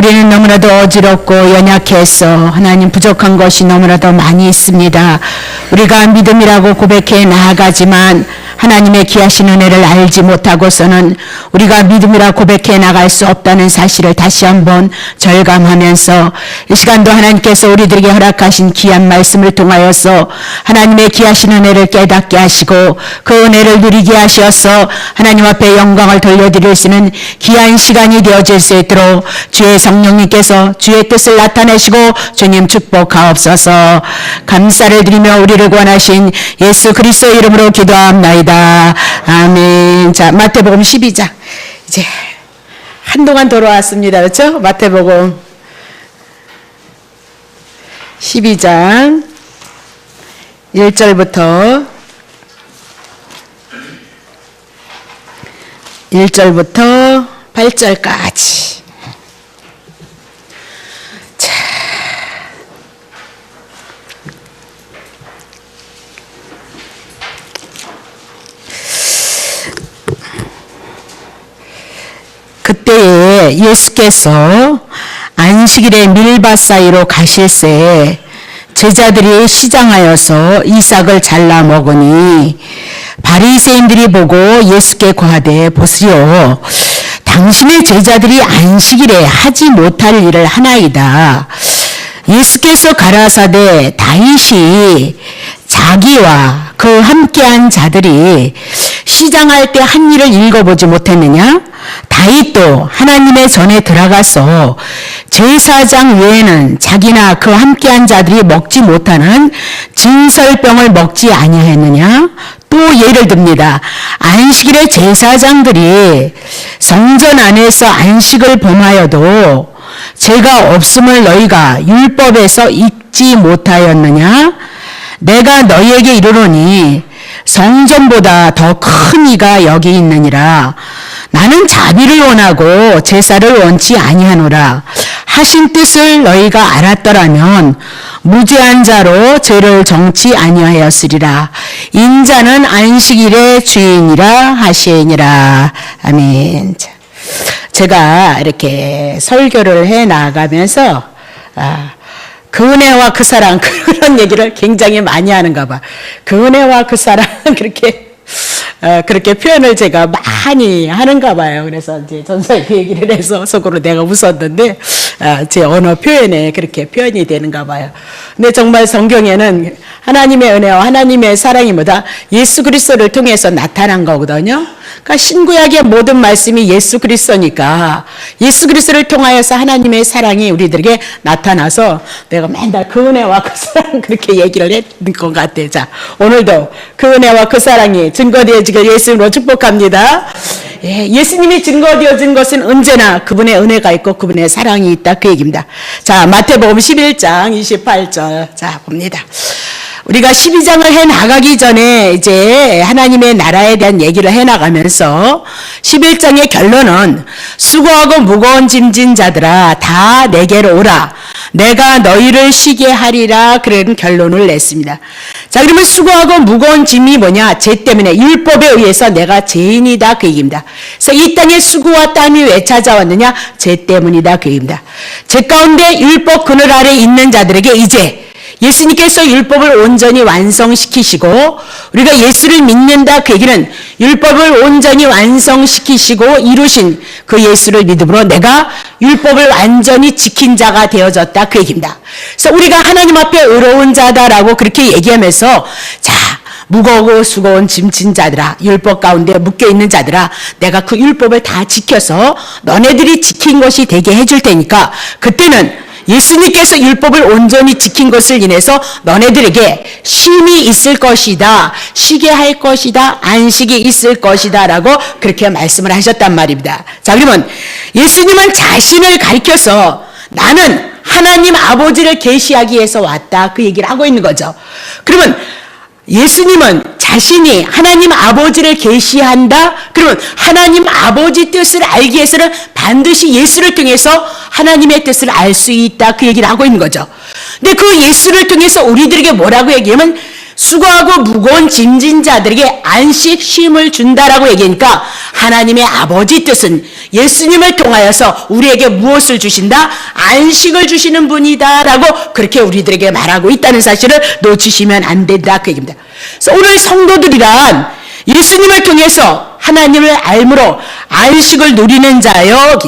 우리는 너무나도 어지럽고 연약해서 하나님 부족한 것이 너무나도 많이 있습니다. 우리가 믿음이라고 고백해 나아가지만 하나님의 귀하신 은혜를 알지 못하고서는 우리가 믿음이라 고백해 나갈 수 없다는 사실을 다시 한번 절감하면서 이 시간도 하나님께서 우리들에게 허락하신 귀한 말씀을 통하여서 하나님의 귀하신 은혜를 깨닫게 하시고 그 은혜를 누리게 하셔서 하나님 앞에 영광을 돌려드릴 수 있는 귀한 시간이 되어질 수 있도록 주의 성령님께서 주의 뜻을 나타내시고 주님 축복하옵소서. 감사를 드리며 우리를 구원하신 예수 그리스도의 이름으로 기도합나이다. 아멘. 자, 마태복음 12장. 이제 한동안 돌아왔습니다. 그렇죠? 마태복음 12장 1절부터 8절까지. 그때에 예수께서 안식일에 밀밭 사이로 가실새 제자들이 시장하여서 이삭을 잘라 먹으니 바리새인들이 보고 예수께 고하되 보시오, 당신의 제자들이 안식일에 하지 못할 일을 하나이다. 예수께서 가라사대 다윗이 자기와 그 함께한 자들이 시장할 때 한 일을 읽어보지 못했느냐? 다윗도 하나님의 전에 들어가서 제사장 외에는 자기나 그 함께한 자들이 먹지 못하는 진설병을 먹지 아니하였느냐? 또 예를 듭니다. 안식일에 제사장들이 성전 안에서 안식을 범하여도 죄가 없음을 너희가 율법에서 읽지 못하였느냐? 내가 너희에게 이르노니 성전보다 더 큰 이가 여기 있느니라. 나는 자비를 원하고 제사를 원치 아니하노라 하신 뜻을 너희가 알았더라면 무죄한 자로 죄를 정치 아니하였으리라. 인자는 안식일의 주인이라 하시니라. 아멘. 제가 이렇게 설교를 해 나가면서 그 은혜와 그 사랑, 그런 얘기를 굉장히 많이 하는가 봐. 그 은혜와 그 사랑, 그렇게 표현을 제가 많이 하는가 봐요. 그래서 이제 전사에 그 얘기를 해서 속으로 내가 웃었는데, 제 언어 표현에 그렇게 표현이 되는가 봐요. 근데 정말 성경에는 하나님의 은혜와 하나님의 사랑이 뭐다? 예수 그리스도를 통해서 나타난 거거든요. 그러니까 신구약의 모든 말씀이 예수 그리스도니까 예수 그리스도를 통하여서 하나님의 사랑이 우리들에게 나타나서 내가 맨날 그 은혜와 그 사랑 그렇게 얘기를 했던 것 같아요. 자, 오늘도 그 은혜와 그 사랑이 증거되어지길 예수님으로 축복합니다. 예수님이 증거되어진 것은 언제나 그분의 은혜가 있고 그분의 사랑이 있다, 그 얘기입니다. 자, 마태복음 11장 28절. 자, 봅니다. 우리가 12장을 해 나가기 전에 이제 하나님의 나라에 대한 얘기를 해 나가면서 11장의 결론은 수고하고 무거운 짐진 자들아 다 내게로 오라. 내가 너희를 쉬게 하리라. 그런 결론을 냈습니다. 자, 그러면 수고하고 무거운 짐이 뭐냐? 죄 때문에 율법에 의해서 내가 죄인이다, 그 얘기입니다. 그래서 이 땅에 수고와 땀이 왜 찾아왔느냐? 죄 때문이다, 그 얘기입니다. 죄 가운데 율법 그늘 아래 있는 자들에게 이제 예수님께서 율법을 온전히 완성시키시고 우리가 예수를 믿는다, 그 얘기는 율법을 온전히 완성시키시고 이루신 그 예수를 믿음으로 내가 율법을 완전히 지킨 자가 되어졌다, 그 얘기입니다. 그래서 우리가 하나님 앞에 의로운 자다라고 그렇게 얘기하면서 자, 무거우고 수고온 짐진 자들아, 율법 가운데 묶여있는 자들아, 내가 그 율법을 다 지켜서 너네들이 지킨 것이 되게 해줄 테니까 그때는 예수님께서 율법을 온전히 지킨 것을 인해서 너네들에게 쉼이 있을 것이다, 쉬게 할 것이다, 안식이 있을 것이다 라고 그렇게 말씀을 하셨단 말입니다. 자, 그러면 예수님은 자신을 가리켜서 나는 하나님 아버지를 계시하기 위해서 왔다, 그 얘기를 하고 있는 거죠. 그러면 예수님은 자신이 하나님 아버지를 계시한다? 그러면 하나님 아버지 뜻을 알기 위해서는 반드시 예수를 통해서 하나님의 뜻을 알 수 있다, 그 얘기를 하고 있는 거죠. 근데 그 예수를 통해서 우리들에게 뭐라고 얘기하면 수고하고 무거운 짐진 자들에게 안식 쉼을 준다라고 얘기하니까 하나님의 아버지 뜻은 예수님을 통하여서 우리에게 무엇을 주신다? 안식을 주시는 분이다라고 그렇게 우리들에게 말하고 있다는 사실을 놓치시면 안 된다 그 얘기입니다. 그래서 오늘 성도들이란 예수님을 통해서 하나님을 알므로 안식을 누리는 자여.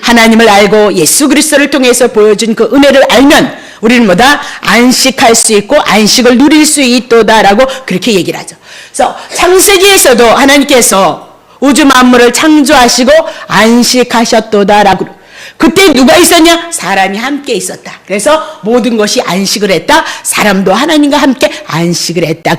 하나님을 알고 예수 그리스도를 통해서 보여준 그 은혜를 알면 우리는 뭐다? 안식할 수 있고 안식을 누릴 수 있도다라고 그렇게 얘기를 하죠. 그래서 창세기에서도 하나님께서 우주 만물을 창조하시고 안식하셨도다라고. 그때 누가 있었냐? 사람이 함께 있었다. 그래서 모든 것이 안식을 했다. 사람도 하나님과 함께 안식을 했다.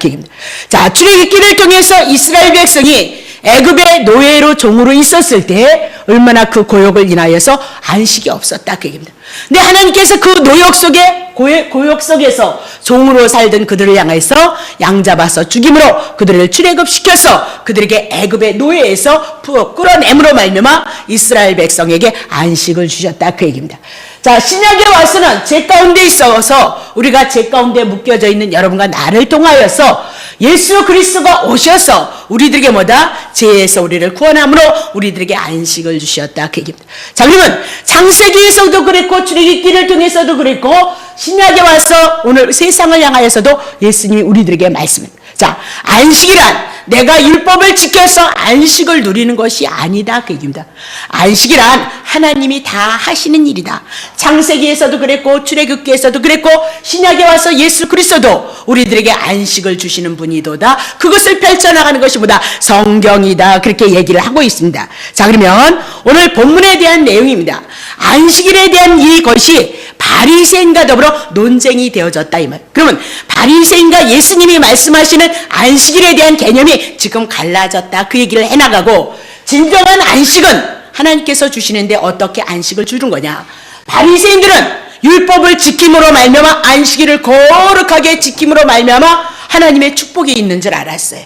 자, 출애굽기를 통해서 이스라엘 백성이 애굽의 노예로 종으로 있었을 때 얼마나 그 고역을 인하여서 안식이 없었다 그 얘기입니다. 근데 하나님께서 그 노역 속에 고역 속에서 종으로 살던 그들을 향해서 양 잡아서 죽임으로 그들을 출애굽시켜서 그들에게 애굽의 노예에서 끌어내므로 말미암아 이스라엘 백성에게 안식을 주셨다 그 얘기입니다. 자, 신약에 와서는 제 가운데 있어서 우리가 제 가운데 묶여져 있는 여러분과 나를 통하여서 예수 그리스도가 오셔서 우리들에게 뭐다? 죄에서 우리를 구원함으로 우리들에게 안식을 주셨다 그 얘기입니다. 자, 그러면 창세기에서도 그랬고 출애굽기를 통해서도 그랬고 신약에 와서 오늘 세상을 향하여서도 예수님이 우리들에게 말씀합니다. 자, 안식이란 내가 율법을 지켜서 안식을 누리는 것이 아니다 그 얘기입니다. 안식이란 하나님이 다 하시는 일이다. 창세기에서도 그랬고 출애굽기에서도 그랬고 신약에 와서 예수 그리스도도 우리들에게 안식을 주시는 분이도다. 그것을 펼쳐나가는 것이 뭐다? 성경이다. 그렇게 얘기를 하고 있습니다. 자, 그러면 오늘 본문에 대한 내용입니다. 안식일에 대한 이것이 바리새인과 더불어 논쟁이 되어졌다 이 말. 그러면 바리새인과 예수님이 말씀하시는 안식일에 대한 개념이 지금 갈라졌다 그 얘기를 해나가고, 진정한 안식은 하나님께서 주시는데 어떻게 안식을 주는 거냐. 바리새인들은 율법을 지킴으로 말미암아 안식일을 거룩하게 지킴으로 말미암아 하나님의 축복이 있는 줄 알았어요.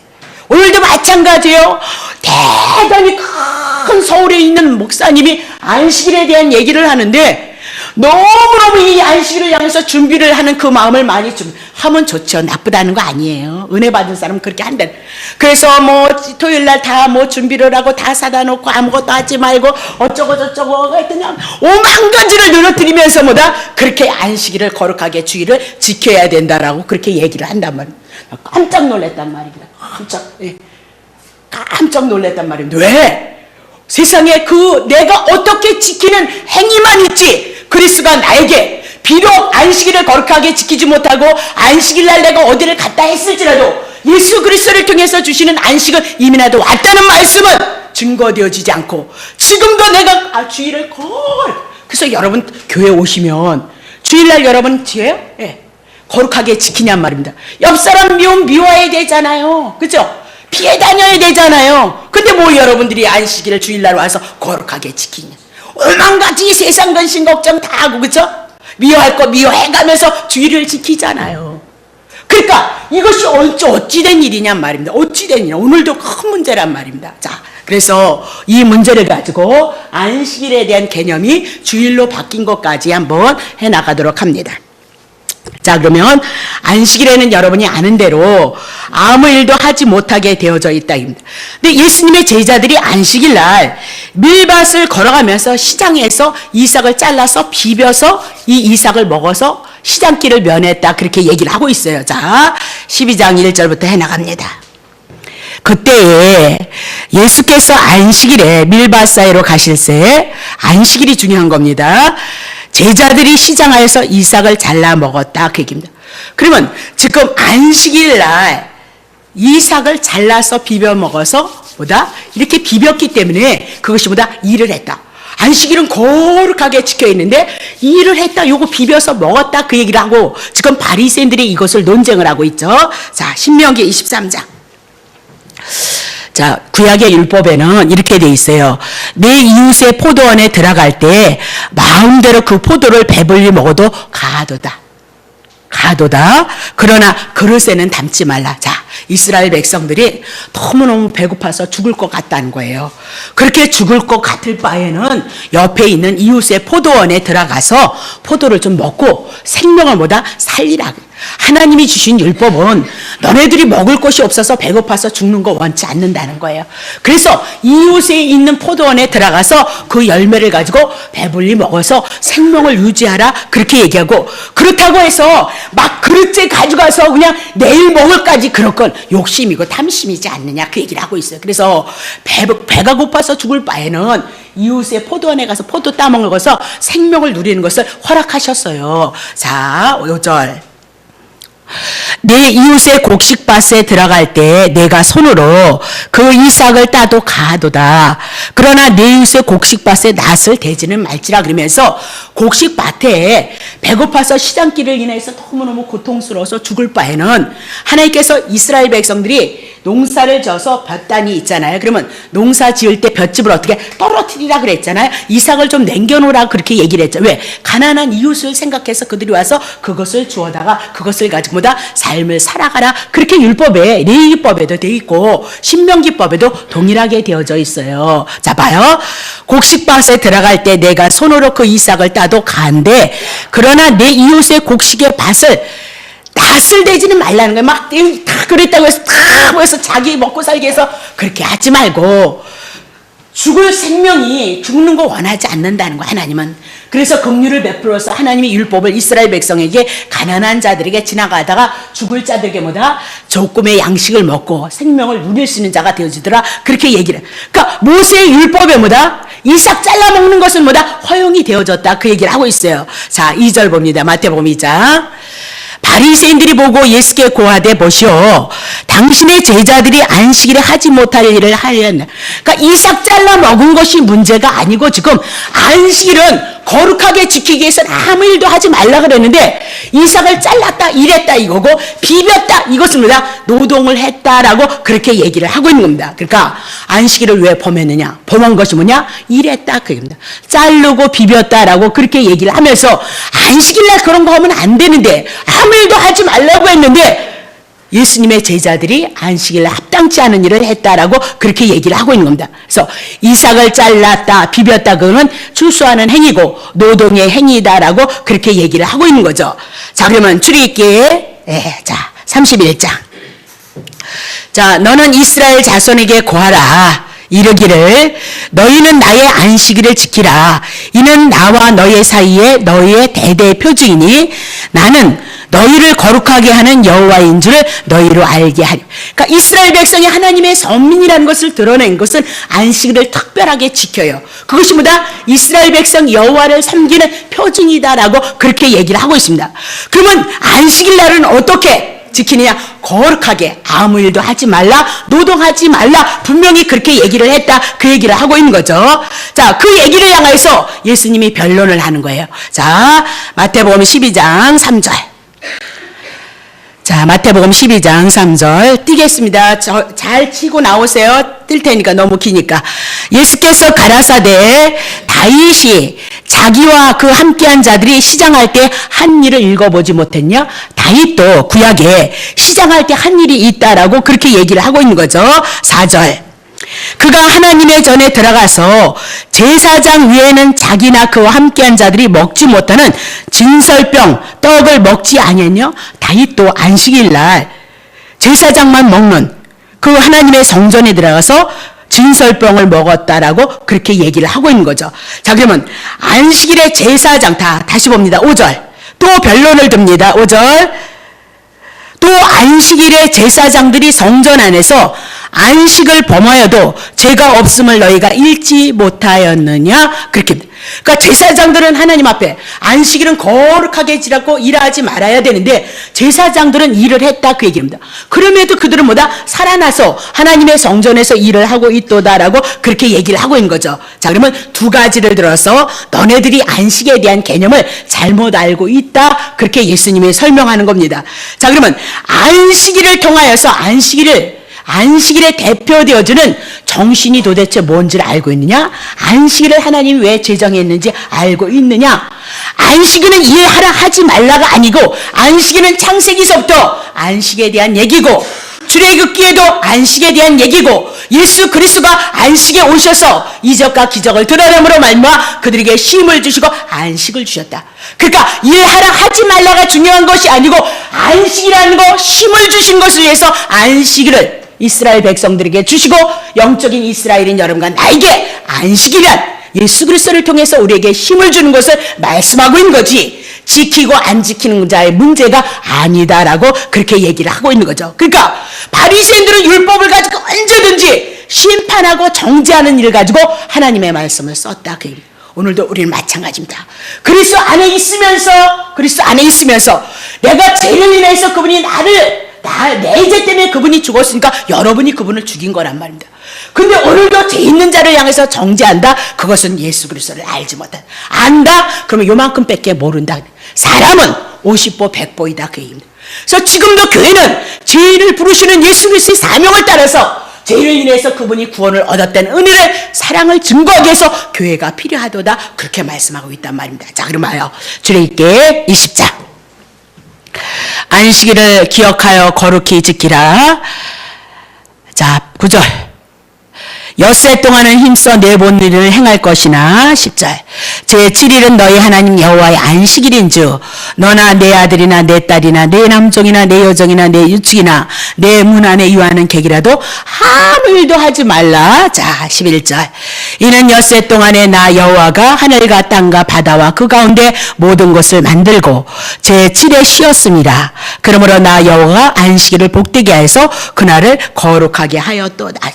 오늘도 마찬가지예요. 대단히 큰 서울에 있는 목사님이 안식일에 대한 얘기를 하는데 너무너무 이 안식일을 향해서 준비를 하는 그 마음을 많이 좀 하면 좋죠. 나쁘다는 거 아니에요. 은혜 받은 사람은 그렇게 한다. 그래서 뭐 토요일 날 다 뭐 준비를 하고 다 사다 놓고 아무것도 하지 말고 어쩌고 저쩌고 했더니 오만 가지를 늘어뜨리면서 뭐다? 그렇게 안식일을 거룩하게 주의를 지켜야 된다라고 그렇게 얘기를 한단 말이에요. 깜짝 놀랐단 말입니다. 깜짝 놀랐단 말입니다. 왜? 세상에 그 내가 어떻게 지키는 행위만 있지 그리스도가 나에게 비록 안식일을 거룩하게 지키지 못하고 안식일 날 내가 어디를 갔다 했을지라도 예수 그리스도를 통해서 주시는 안식은 이미나도 왔다는 말씀은 증거되어지지 않고 지금도 내가 주일을 그래서 여러분 교회 오시면 주일날 여러분 거룩하게 지키냔 말입니다. 옆 사람 미워야 되잖아요. 그죠? 피해 다녀야 되잖아요. 근데 뭐 여러분들이 안식일을 주일날 와서 거룩하게 지키냐. 얼만 가지 세상 근심 걱정 다 하고 그죠? 미워할 거 미워해가면서 주의를 지키잖아요. 그러니까 이것이 어찌된 일이냔 말입니다. 어찌된 일. 오늘도 큰 문제란 말입니다. 자, 그래서 이 문제를 가지고 안식일에 대한 개념이 주일로 바뀐 것까지 한번 해나가도록 합니다. 자, 그러면 안식일에는 여러분이 아는 대로 아무 일도 하지 못하게 되어져 있다. 근데 예수님의 제자들이 안식일 날 밀밭을 걸어가면서 시장에서 이삭을 잘라서 비벼서 이 이삭을 먹어서 시장길을 면했다. 그렇게 얘기를 하고 있어요. 자, 12장 1절부터 해나갑니다. 그때에 예수께서 안식일에 밀밭 사이로 가실새, 안식일이 중요한 겁니다. 제자들이 시장에서 이삭을 잘라 먹었다 그 얘기입니다. 그러면 지금 안식일 날 이삭을 잘라서 비벼 먹어서 뭐다? 이렇게 비볐기 때문에 그것이 뭐다? 일을 했다. 안식일은 거룩하게 지켜 있는데 일을 했다. 요거 비벼서 먹었다 그 얘기를 하고 지금 바리새인들이 이것을 논쟁을 하고 있죠. 자, 신명기 23장. 자, 구약의 율법에는 이렇게 돼 있어요. 내 이웃의 포도원에 들어갈 때 마음대로 그 포도를 배불리 먹어도 가도다. 그러나 그릇에는 담지 말라. 자, 이스라엘 백성들이 너무너무 배고파서 죽을 것 같다는 거예요. 그렇게 죽을 것 같을 바에는 옆에 있는 이웃의 포도원에 들어가서 포도를 좀 먹고 생명을 살리라. 하나님이 주신 율법은 너네들이 먹을 것이 없어서 배고파서 죽는 거 원치 않는다는 거예요. 그래서 이웃에 있는 포도원에 들어가서 그 열매를 가지고 배불리 먹어서 생명을 유지하라 그렇게 얘기하고, 그렇다고 해서 막 그릇째 가져가서 그냥 내일 먹을까지 그럴 건 욕심이고 탐심이지 않느냐 그 얘기를 하고 있어요. 그래서 배가 고파서 죽을 바에는 이웃의 포도원에 가서 포도 따먹어서 생명을 누리는 것을 허락하셨어요. 자, 5절. 내 이웃의 곡식밭에 들어갈 때 내가 손으로 그 이삭을 따도 가도다. 그러나 내 이웃의 곡식밭에 낫을 대지는 말지라. 그러면서 곡식밭에 배고파서 시장길을 인해서 너무너무 고통스러워서 죽을 바에는 하나님께서 이스라엘 백성들이 농사를 져서 볕단이 있잖아요. 그러면 농사 지을 때 볕집을 어떻게 떨어뜨리라 그랬잖아요. 이삭을 좀 남겨놓으라 그렇게 얘기를 했죠. 왜? 가난한 이웃을 생각해서 그들이 와서 그것을 주워다가 그것을 가지고 뭐다 삶을 살아가라 그렇게 율법에, 레위기법에도 돼 있고 신명기법에도 동일하게 되어져 있어요. 자, 봐요. 곡식밭에 들어갈 때 내가 손으로 그 이삭을 따도 가는데, 그러나 내 이웃의 곡식의 밭을 낫을 대지는 말라는 거예요. 막 다 그랬다고 해서 다 해서 자기 먹고 살기 위해서 그렇게 하지 말고, 죽을 생명이 죽는 거 원하지 않는다는 거예요, 하나님은. 그래서 긍휼을 베풀어서 하나님이 율법을 이스라엘 백성에게, 가난한 자들에게 지나가다가 죽을 자들에게 뭐다? 조금의 양식을 먹고 생명을 누릴 수 있는 자가 되어주더라 그렇게 얘기를 해요. 그러니까 모세의 율법에 뭐다? 이삭 잘라 먹는 것은 뭐다? 허용이 되어졌다 그 얘기를 하고 있어요. 자, 2절 봅니다. 마태복음 2장. 바리새인들이 보고 예수께 고하되 보시오, 당신의 제자들이 안식일에 하지 못할 일을 하였나. 그러니까 이삭 잘라 먹은 것이 문제가 아니고 지금 안식일은 거룩하게 지키기 위해서는 아무 일도 하지 말라 그랬는데 이삭을 잘랐다 이랬다 이거고, 비볐다 이것은 뭐다? 노동을 했다라고 그렇게 얘기를 하고 있는 겁니다. 그러니까 안식일을 왜 범했느냐? 범한 것이 뭐냐? 이랬다 그겁니다. 자르고 비볐다라고 그렇게 얘기를 하면서 안식일날 그런 거 하면 안 되는데, 아무 일도 하지 말라고 했는데 예수님의 제자들이 안식일에 합당치 않은 일을 했다라고 그렇게 얘기를 하고 있는 겁니다. 그래서 이삭을 잘랐다, 비볐다, 그거는 추수하는 행위고 노동의 행위다라고 그렇게 얘기를 하고 있는 거죠. 자, 그러면 출애굽기 자 31장. 자, 너는 이스라엘 자손에게 고하라. 이르기를 너희는 나의 안식일을 지키라. 이는 나와 너희 사이에 너희의 대대의 표징이니 나는 너희를 거룩하게 하는 여호와인 줄을 너희로 알게 하리. 그러니까 이스라엘 백성이 하나님의 선민이라는 것을 드러낸 것은 안식일을 특별하게 지켜요. 그것이 뭐다? 이스라엘 백성 여호와를 섬기는 표징이다라고 그렇게 얘기를 하고 있습니다. 그러면 안식일 날은 어떻게 지키느냐? 거룩하게 아무 일도 하지 말라, 노동하지 말라, 분명히 그렇게 얘기를 했다 그 얘기를 하고 있는 거죠. 자, 그 얘기를 향해서 예수님이 변론을 하는 거예요. 자, 마태복음 12장 3절. 자, 마태복음 12장 3절 띄겠습니다. 잘 치고 나오세요. 뜰 테니까 너무 기니까. 예수께서 가라사대 다윗이 자기와 그 함께한 자들이 시장할 때 한 일을 읽어보지 못했냐? 다윗도 구약에 시장할 때 한 일이 있다라고 그렇게 얘기를 하고 있는 거죠. 4절. 그가 하나님의 전에 들어가서 제사장 위에는 자기나 그와 함께한 자들이 먹지 못하는 진설병 떡을 먹지 아니했냐? 다윗도 안식일날 제사장만 먹는 그 하나님의 성전에 들어가서 진설병을 먹었다라고 그렇게 얘기를 하고 있는 거죠. 자, 그러면 안식일의 제사장, 다시 봅니다. 5절. 또 변론을 듭니다. 5절. 또 안식일의 제사장들이 성전 안에서 안식을 범하여도 죄가 없음을 너희가 읽지 못하였느냐? 그렇게. 그러니까 제사장들은 하나님 앞에 안식일은 거룩하게 지라고 일하지 말아야 되는데 제사장들은 일을 했다 그 얘기입니다. 그럼에도 그들은 뭐다? 살아나서 하나님의 성전에서 일을 하고 있도다라고 그렇게 얘기를 하고 있는 거죠. 자, 그러면 두 가지를 들어서 너네들이 안식에 대한 개념을 잘못 알고 있다 그렇게 예수님이 설명하는 겁니다. 자, 그러면 안식일을 통하여서 안식일에 대표되어주는 정신이 도대체 뭔지를 알고 있느냐? 안식일을 하나님이 왜 제정했는지 알고 있느냐? 안식일은 일하라 하지 말라가 아니고 안식일은 창세기서부터 안식에 대한 얘기고 출애굽기에도 안식에 대한 얘기고 예수 그리스도가 안식에 오셔서 이적과 기적을 드러냄으로 말미암아 그들에게 쉼을 주시고 안식을 주셨다. 그러니까 일하라 하지 말라가 중요한 것이 아니고 안식이라는 거, 쉼을 주신 것을 위해서 안식일을 이스라엘 백성들에게 주시고 영적인 이스라엘인 여러분과 나에게 안식이란 예수 그리스도를 통해서 우리에게 힘을 주는 것을 말씀하고 있는 거지, 지키고 안 지키는 자의 문제가 아니다라고 그렇게 얘기를 하고 있는 거죠. 그러니까 바리새인들은 율법을 가지고 언제든지 심판하고 정죄하는 일을 가지고 하나님의 말씀을 썼다. 그 오늘도 우리는 마찬가지입니다. 그리스도 안에 있으면서 내가 죄를 인해서 그분이 내 죄 때문에 그분이 죽었으니까 여러분이 그분을 죽인 거란 말입니다. 근데 오늘도 죄 있는 자를 향해서 정죄한다? 그것은 예수 그리스도를 알지 못한다. 안다? 그러면 요만큼밖에 모른다. 사람은 50보 100보이다. 그 얘기입니다. 그래서 지금도 교회는 죄인을 부르시는 예수 그리스도의 사명을 따라서 죄를 인해서 그분이 구원을 얻었다는 은혜를, 사랑을 증거하기 위해서 교회가 필요하도다. 그렇게 말씀하고 있단 말입니다. 자, 그러면요. 출애굽기 20장. 안식일을 기억하여 거룩히 지키라. 자, 9절. 엿새 동안은 힘써 내 본 일을 행할 것이나 10절. 제7일은 너희 하나님 여호와의 안식일인즉 너나 내 아들이나 내 딸이나 내 남종이나 내 여종이나 내 유축이나 내 문 안에 유하는 객이라도 아무 일도 하지 말라. 자, 11절. 이는 엿새 동안에 나 여호와가 하늘과 땅과 바다와 그 가운데 모든 것을 만들고 제7에 쉬었습니다. 그러므로 나 여호와가 안식일을 복되게 하여서 그날을 거룩하게 하였도다.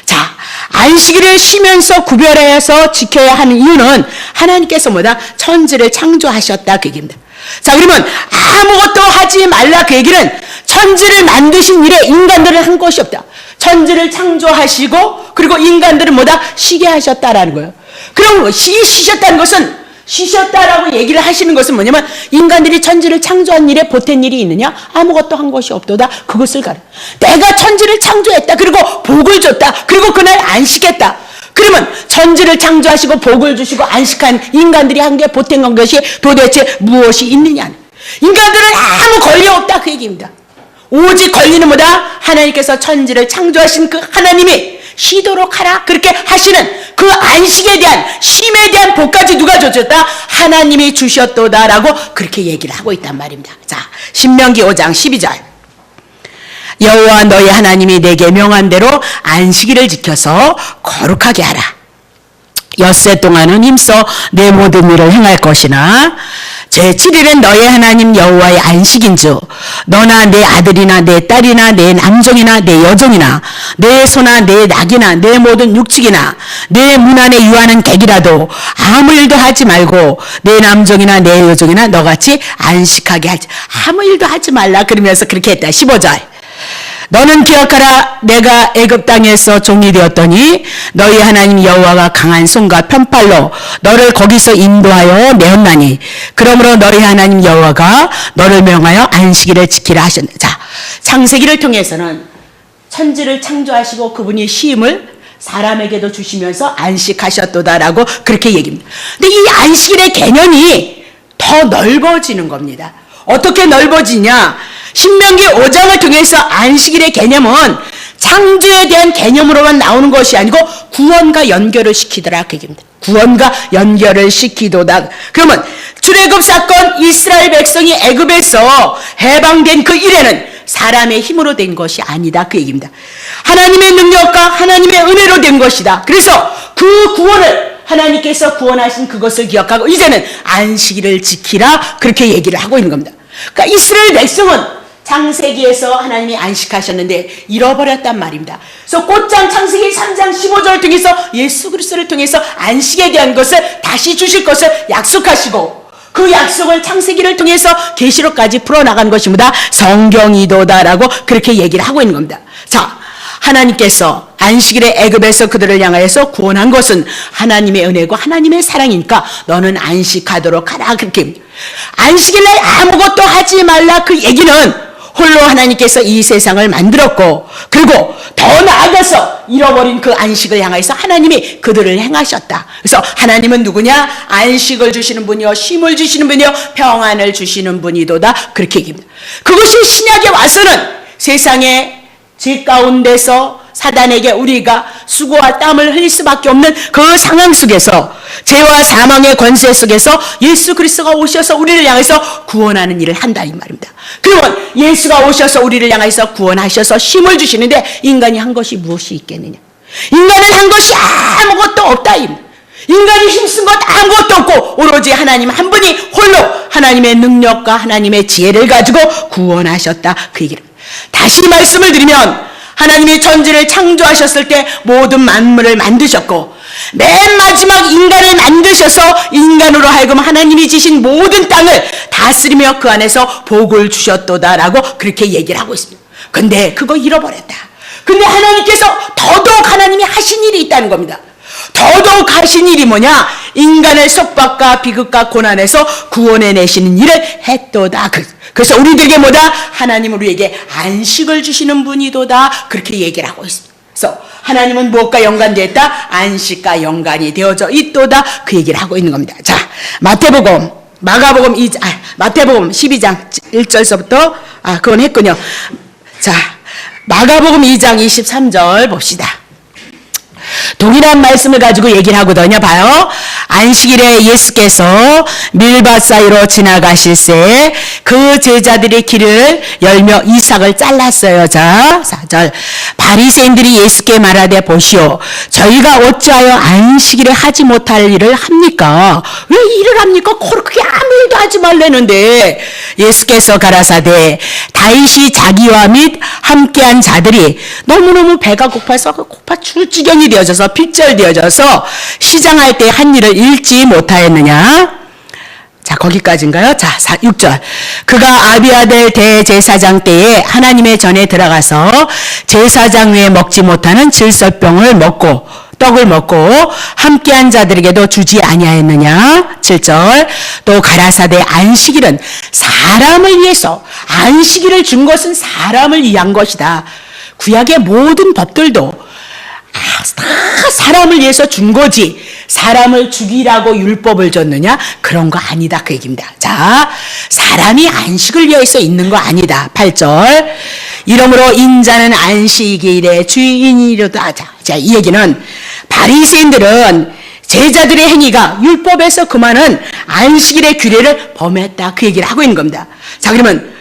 자, 안식일을 쉬면서 구별해서 지켜야 하는 이유는 하나님께서 뭐다? 천지를 창조하셨다. 그 얘기입니다. 자, 그러면 아무것도 하지 말라. 그 얘기는 천지를 만드신 일에 인간들은 한 것이 없다. 천지를 창조하시고 그리고 인간들은 뭐다? 쉬게 하셨다라는 거예요. 그럼 쉬셨다는 것은, 쉬셨다라고 얘기를 하시는 것은 뭐냐면 인간들이 천지를 창조한 일에 보탠 일이 있느냐? 아무것도 한 것이 없도다. 그것을 가르. 내가 천지를 창조했다. 그리고 복을 줬다. 그리고 그날 안식했다. 그러면 천지를 창조하시고 복을 주시고 안식한 인간들이 한 게 보탠 것이 도대체 무엇이 있느냐? 인간들은 아무 권리 없다. 그 얘기입니다. 오직 권리는 뭐다? 하나님께서 천지를 창조하신 그 하나님이 쉬도록 하라 그렇게 하시는 그 안식에 대한, 쉼에 대한 복까지 누가 주셨다? 하나님이 주셨도다라고 그렇게 얘기를 하고 있단 말입니다. 자, 신명기 5장 12절. 여호와 너희 하나님이 내게 명한 대로 안식일을 지켜서 거룩하게 하라. 엿새 동안은 힘써 내 모든 일을 행할 것이나 제7일은 너희 하나님 여호와의 안식인즉 너나 내 아들이나 내 딸이나 내 남종이나 내 여종이나 내 소나 내 낙이나 내 모든 육축이나 내 문 안에 유하는 객이라도 아무 일도 하지 말고 내 남종이나 내 여종이나 너같이 안식하게 하지, 아무 일도 하지 말라. 그러면서 그렇게 했다. 15절. 너는 기억하라. 내가 애굽 땅에서 종이 되었더니 너희 하나님 여호와가 강한 손과 편팔로 너를 거기서 인도하여 내었나니 그러므로 너희 하나님 여호와가 너를 명하여 안식일을 지키라 하셨다. 자, 창세기를 통해서는 천지를 창조하시고 그분이 쉼을 사람에게도 주시면서 안식하셨도다라고 그렇게 얘기합니다. 근데 이 안식일의 개념이 더 넓어지는 겁니다. 어떻게 넓어지냐? 신명기 5장을 통해서 안식일의 개념은 창조에 대한 개념으로만 나오는 것이 아니고 구원과 연결을 시키더라. 그 얘기입니다. 구원과 연결을 시키도다. 그러면 출애굽 사건, 이스라엘 백성이 애굽에서 해방된 그 일에는 사람의 힘으로 된 것이 아니다. 그 얘기입니다. 하나님의 능력과 하나님의 은혜로 된 것이다. 그래서 그 구원을 하나님께서 구원하신 그것을 기억하고 이제는 안식일을 지키라. 그렇게 얘기를 하고 있는 겁니다. 그러니까 이스라엘 백성은 창세기에서 하나님이 안식하셨는데 잃어버렸단 말입니다. 그래서 곧장 창세기 3장 15절을 통해서 예수 그리스도를 통해서 안식에 대한 것을 다시 주실 것을 약속하시고 그 약속을 창세기를 통해서 계시록까지 풀어나간 것이 뭐다? 성경이도다라고 그렇게 얘기를 하고 있는 겁니다. 자, 하나님께서 안식일에 애굽에서 그들을 향하여서 구원한 것은 하나님의 은혜고 하나님의 사랑이니까 너는 안식하도록 하라. 그렇게 안식일날 아무것도 하지 말라. 그 얘기는 홀로 하나님께서 이 세상을 만들었고 그리고 더 나아가서 잃어버린 그 안식을 향해서 하나님이 그들을 행하셨다. 그래서 하나님은 누구냐? 안식을 주시는 분이요, 쉼을 주시는 분이요, 평안을 주시는 분이도다. 그렇게 얘기합니다. 그것이 신약에 와서는 세상에 죄 가운데서 사단에게 우리가 수고와 땀을 흘릴 수밖에 없는 그 상황 속에서 죄와 사망의 권세 속에서 예수 그리스도가 오셔서 우리를 향해서 구원하는 일을 한다 이 말입니다. 그러면 예수가 오셔서 우리를 향해서 구원하셔서 힘을 주시는데 인간이 한 것이 무엇이 있겠느냐? 인간은 한 것이 아무것도 없다. 인간이 힘쓴 것 아무것도 없고 오로지 하나님 한 분이 홀로 하나님의 능력과 하나님의 지혜를 가지고 구원하셨다. 그 얘기를 다시 말씀을 드리면 하나님이 천지를 창조하셨을 때 모든 만물을 만드셨고 맨 마지막 인간을 만드셔서 인간으로 하여금 하나님이 지신 모든 땅을 다스리며 그 안에서 복을 주셨도다라고 그렇게 얘기를 하고 있습니다. 근데 그거 잃어버렸다. 근데 하나님께서 더더욱 하나님이 하신 일이 있다는 겁니다. 더더욱 하신 일이 뭐냐? 인간을 속박과 비극과 고난에서 구원해내시는 일을 했도다. 그래서 우리들에게 뭐다? 하나님 우리에게 안식을 주시는 분이도다. 그렇게 얘기를 하고 있습니다. 그래서 하나님은 무엇과 연관되었다? 안식과 연관이 되어져 있도다. 그 얘기를 하고 있는 겁니다. 자, 마태복음 12장 1절서부터 그건 했군요. 자, 마가복음 2장 23절 봅시다. 동일한 말씀을 가지고 얘기를 하거든요. 봐요. 안식일에 예수께서 밀밭 사이로 지나가실새 그 제자들이 길을 열며 이삭을 잘랐어요. 자, 4절. 바리새인들이 예수께 말하되 보시오. 저희가 어찌하여 안식일에 하지 못할 일을 합니까? 왜 일을 합니까? 그렇게 아무 일도 하지 말라는데. 예수께서 가라사대 다윗이 자기와 및 함께한 자들이 너무너무 배가 고파 죽을 지경이 되어져서 핍절되어져서 시장할 때 한 일을 잃지 못하였느냐? 자, 거기까지인가요? 자, 6절. 그가 아비아들 대제사장 때에 하나님의 전에 들어가서 제사장 외에 먹지 못하는 질설병을 먹고 떡을 먹고 함께한 자들에게도 주지 아니하였느냐? 7절. 또 가라사대 안식일은 사람을 위해서 안식일을 준 것은 사람을 위한 것이다. 구약의 모든 법들도 다 사람을 위해서 준 거지 사람을 죽이라고 율법을 줬느냐? 그런 거 아니다 그 얘기입니다. 자, 사람이 안식을 위해서 있는 거 아니다. 8절. 이러므로 인자는 안식일의 주인이로다. 자, 이 얘기는 바리새인들은 제자들의 행위가 율법에서 그만은 안식일의 규례를 범했다 그 얘기를 하고 있는 겁니다. 자, 그러면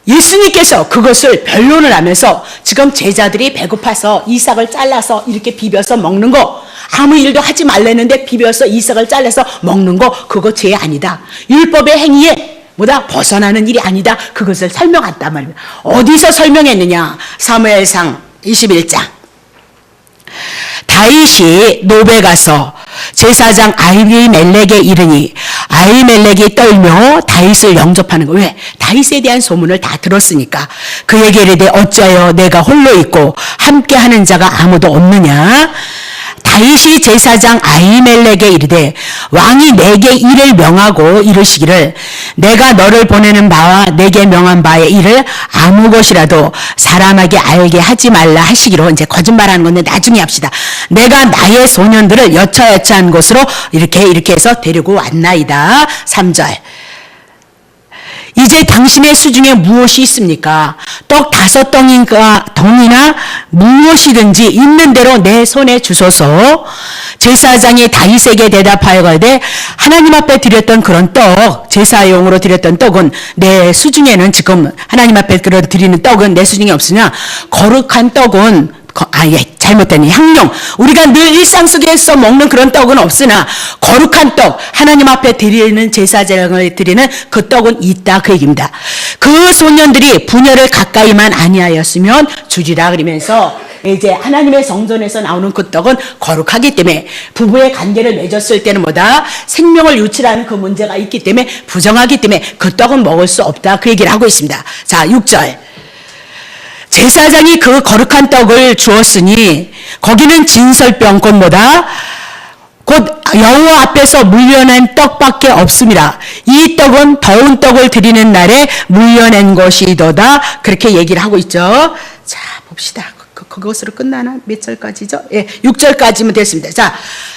예수님께서 그것을 변론을 하면서 지금 제자들이 배고파서 이삭을 잘라서 이렇게 비벼서 먹는 거 아무 일도 하지 말라는데 비벼서 이삭을 잘라서 먹는 거 그거 죄 아니다. 율법의 행위에 뭐다 벗어나는 일이 아니다. 그것을 설명했단 말입니다. 어디서 설명했느냐? 사무엘상 21장. 다윗이 노베 가서 제사장 아히멜렉에 이르니 아히멜렉이 떨며 다윗을 영접하는 거. 왜? 다윗에 대한 소문을 다 들었으니까. 그에게 이르되 어찌하여 내가 홀로 있고 함께하는 자가 아무도 없느냐? 다윗이 제사장 아히멜렉에 이르되 왕이 내게 일을 명하고 이르시기를 내가 너를 보내는 바와 내게 명한 바의 일을 아무 것이라도 사람에게 알게 하지 말라 하시기로. 이제 거짓말하는 건데 나중에 합시다. 내가 나의 소년들을 여차여차한 곳으로 이렇게 해서 데리고 왔나이다. 3절. 이제 당신의 수중에 무엇이 있습니까? 떡 5덩이나 무엇이든지 있는 대로 내 손에 주소서. 제사장이 다윗에게 대답하여 가되 하나님 앞에 드렸던 그런 떡, 제사용으로 드렸던 떡은 내 수중에는 지금 하나님 앞에 드리는 떡은 내 수중에 없으냐? 거룩한 떡은 잘못된 향용. 우리가 늘 일상 속에서 먹는 그런 떡은 없으나 거룩한 떡, 하나님 앞에 드리는 제사장을 드리는 그 떡은 있다 그 얘기입니다. 그 소년들이 분열을 가까이만 아니하였으면 주지라 그러면서 이제 하나님의 성전에서 나오는 그 떡은 거룩하기 때문에 부부의 관계를 맺었을 때는 뭐다? 생명을 유출하는 그 문제가 있기 때문에 부정하기 때문에 그 떡은 먹을 수 없다 그 얘기를 하고 있습니다. 자, 6절. 제사장이 그 거룩한 떡을 주었으니 거기는 진설병 곧 뭐다? 곧 여호와 앞에서 물려낸 떡밖에 없습니다. 이 떡은 더운 떡을 드리는 날에 물려낸 것이도다. 그렇게 얘기를 하고 있죠. 자, 봅시다. 그것으로 끝나나? 몇 절까지죠? 예, 6절까지면 됐습니다. 자,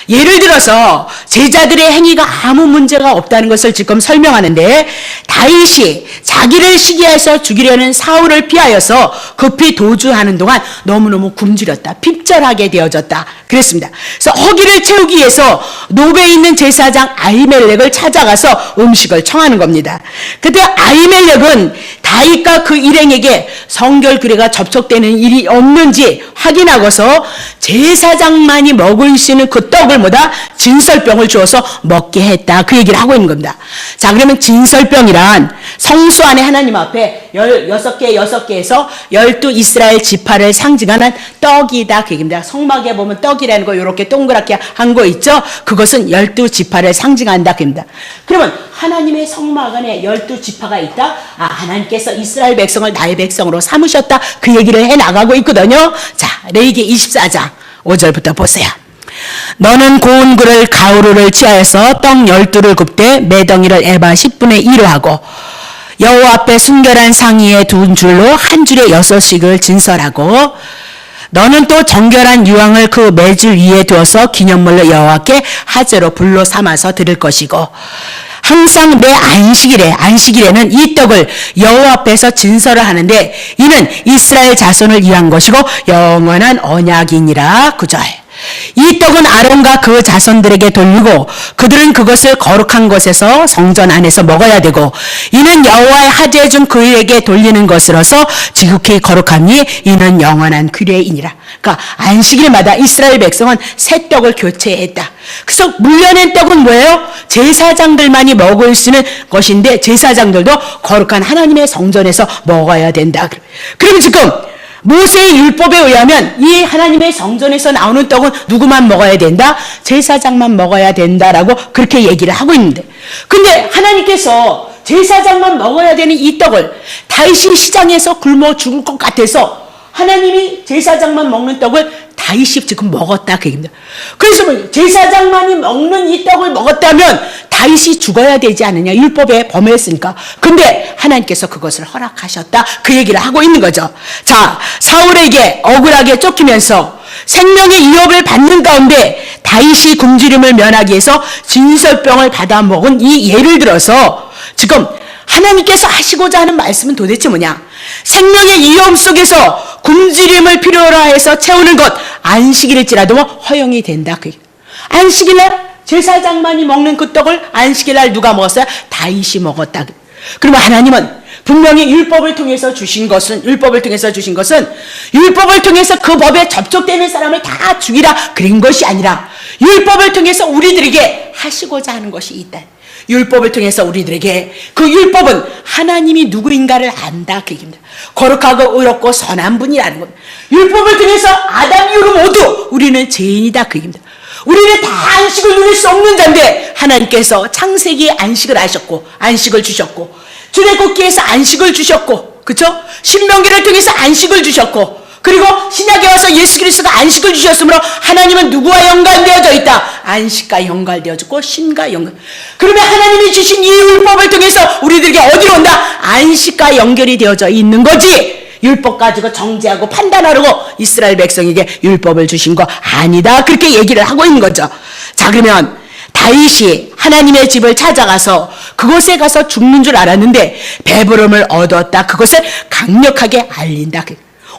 예를 들어서 제자들의 행위가 아무 문제가 없다는 것을 지금 설명하는데, 다윗이 자기를 시기해서 죽이려는 사울을 피하여서 급히 도주하는 동안 너무너무 굶주렸다, 핍절하게 되어졌다 그랬습니다. 그래서 허기를 채우기 위해서 노베에 있는 제사장 아히멜렉을 찾아가서 음식을 청하는 겁니다. 그때 아히멜렉은 다윗과 그 일행에게 성결 규례가 접촉되는 일이 없는지 확인하고서 제사장만이 먹을 수 있는 그 떡을 뭐다? 진설병을 주어서 먹게 했다, 그 얘기를 하고 있는 겁니다. 자, 그러면 진설병이란 성소 안에 하나님 앞에 6개에서 12 이스라엘 지파를 상징하는 떡이다, 그 얘기입니다. 성막에 보면 떡이라는 거 이렇게 동그랗게 한 거 있죠? 그것은 12 지파를 상징한다, 그 얘기입니다. 그러면 하나님의 성막 안에 12 지파가 있다? 아, 하나님께서 이스라엘 백성을 나의 백성으로 삼으셨다, 그 얘기를 해나가고 있거든요. 자, 레위기 24장 5절부터 보세요. 너는 고운 굴을 가루를 취하여서 떡 12를 굽되 매덩이를 에바 10분의 1로 하고 여호와 앞에 순결한 상의에 두 줄로 한 줄에 6씩을 진설하고, 너는 또 정결한 유황을 그 매줄 위에 두어서 기념물로 여호와께 화제로 불로 삼아서 드릴 것이고, 항상 내 안식일에는 이 떡을 여호와 앞에서 진설을 하는데 이는 이스라엘 자손을 위한 것이고 영원한 언약이니라. 9절. 이 떡은 아론과 그 자손들에게 돌리고 그들은 그것을 거룩한 곳에서 성전 안에서 먹어야 되고, 이는 여호와의 하제해 준 그에게 돌리는 것으로서 지극히 거룩하니 이는 영원한 규례이니라. 그러니까 안식일마다 이스라엘 백성은 새 떡을 교체했다. 그래서 물려낸 떡은 뭐예요? 제사장들만이 먹을 수 있는 것인데 제사장들도 거룩한 하나님의 성전에서 먹어야 된다. 그러면 지금 모세의 율법에 의하면 이 하나님의 성전에서 나오는 떡은 누구만 먹어야 된다? 제사장만 먹어야 된다라고 그렇게 얘기를 하고 있는데, 근데 하나님께서 제사장만 먹어야 되는 이 떡을 다윗이 시장에서 굶어 죽을 것 같아서 하나님이 제사장만 먹는 떡을 다윗이 지금 먹었다, 그 얘기입니다. 그래서 제사장만이 먹는 이 떡을 먹었다면 다윗이 죽어야 되지 않느냐, 율법에 범했으니까. 근데 하나님께서 그것을 허락하셨다, 그 얘기를 하고 있는 거죠. 자, 사울에게 억울하게 쫓기면서 생명의 위협을 받는 가운데 다윗이 굶주림을 면하기 위해서 진설병을 받아 먹은 이 예를 들어서 지금 하나님께서 하시고자 하는 말씀은 도대체 뭐냐? 생명의 위험 속에서 굶주림을 필요로 해서 채우는 것, 안식일일지라도 허용이 된다. 안식일날 제사장만이 먹는 그 떡을 안식일날 누가 먹었어요? 다윗이 먹었다. 그러면 하나님은 분명히 율법을 통해서 주신 것은 율법을 통해서 그 법에 접촉되는 사람을 다 죽이라 그런 것이 아니라 율법을 통해서 우리들에게 하시고자 하는 것이 있다. 율법을 통해서 우리들에게 그 율법은 하나님이 누구인가를 안다, 그 얘기입니다. 거룩하고 의롭고 선한 분이라는 겁니다. 율법을 통해서 아담 이후로 모두 우리는 죄인이다, 그 얘기입니다. 우리는 다 안식을 누릴 수 없는 자인데 하나님께서 창세기에 안식을 하셨고 안식을 주셨고, 출애굽기에서 안식을 주셨고, 그렇죠? 신명기를 통해서 안식을 주셨고, 그리고 신약에 와서 예수 그리스도가 안식을 주셨으므로 하나님은 누구와 연관되어져 있다? 안식과 연관되어졌고 신과 연관. 그러면 하나님이 주신 이 율법을 통해서 우리들에게 어디로 온다? 안식과 연결이 되어져 있는 거지. 율법 가지고 정죄하고 판단하려고 이스라엘 백성에게 율법을 주신 거 아니다, 그렇게 얘기를 하고 있는 거죠. 자, 그러면 다윗이 하나님의 집을 찾아가서 그곳에 가서 죽는 줄 알았는데 배부름을 얻었다, 그것을 강력하게 알린다.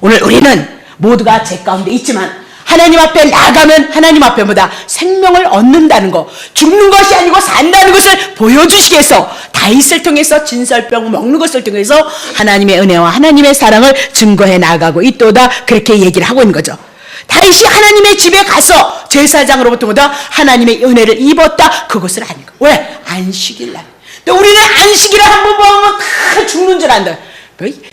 오늘 우리는 모두가 죄 가운데 있지만 하나님 앞에 나가면 하나님 앞에 보다 생명을 얻는다는 거, 죽는 것이 아니고 산다는 것을 보여주시기 위해서 다윗을 통해서 진설병 먹는 것을 통해서 하나님의 은혜와 하나님의 사랑을 증거해 나가고 있도다, 그렇게 얘기를 하고 있는 거죠. 다윗이 하나님의 집에 가서 제사장으로부터 보다 하나님의 은혜를 입었다, 그것을 아니까. 왜? 안식일날. 또 우리는 안식일을 한번 보면 다 죽는 줄 안다.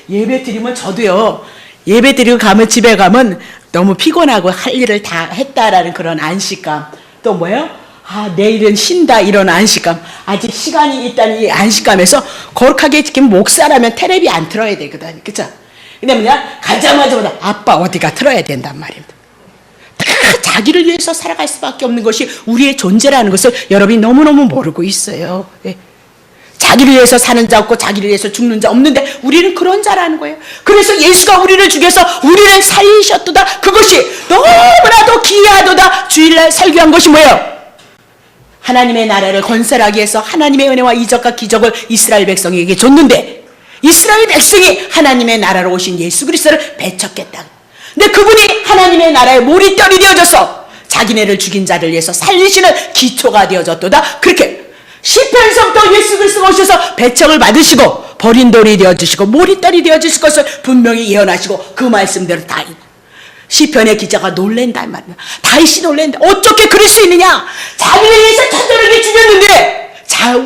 예배 드리면 저도요, 예배 드리고 가면 집에 가면 너무 피곤하고 할 일을 다 했다라는 그런 안식감. 또 뭐예요? 아, 내일은 쉰다, 이런 안식감. 아직 시간이 있다는 이 안식감에서 거룩하게 지금 목사라면 텔레비 안 틀어야 되거든, 그쵸? 근데 뭐냐? 가자마자 아빠 어디가 틀어야 된단 말입니다. 다 자기를 위해서 살아갈 수밖에 없는 것이 우리의 존재라는 것을 여러분이 너무너무 모르고 있어요. 예. 자기를 위해서 사는 자 없고 자기를 위해서 죽는 자 없는데 우리는 그런 자라는 거예요. 그래서 예수가 우리를 죽여서 우리를 살리셨도다. 그것이 너무나도 기이하도다. 주일날 설교한 것이 뭐예요? 하나님의 나라를 건설하기 위해서 하나님의 은혜와 이적과 기적을 이스라엘 백성에게 줬는데 이스라엘 백성이 하나님의 나라로 오신 예수 그리스도를 배척했다. 근데 그분이 하나님의 나라의 모리떨이 되어져서 자기네를 죽인 자를 위해서 살리시는 기초가 되어졌도다. 그렇게 시편서부터 예수 그리스도가 오셔서 배척을 받으시고 버린 돌이 되어주시고 모리떨이 되어주실 것을 분명히 예언하시고 그 말씀대로 다 시편의 기자가 놀랜단 말이야. 다윗이 놀랜다. 어떻게 그럴 수 있느냐? 자기를 위해서 천사를 죽였는데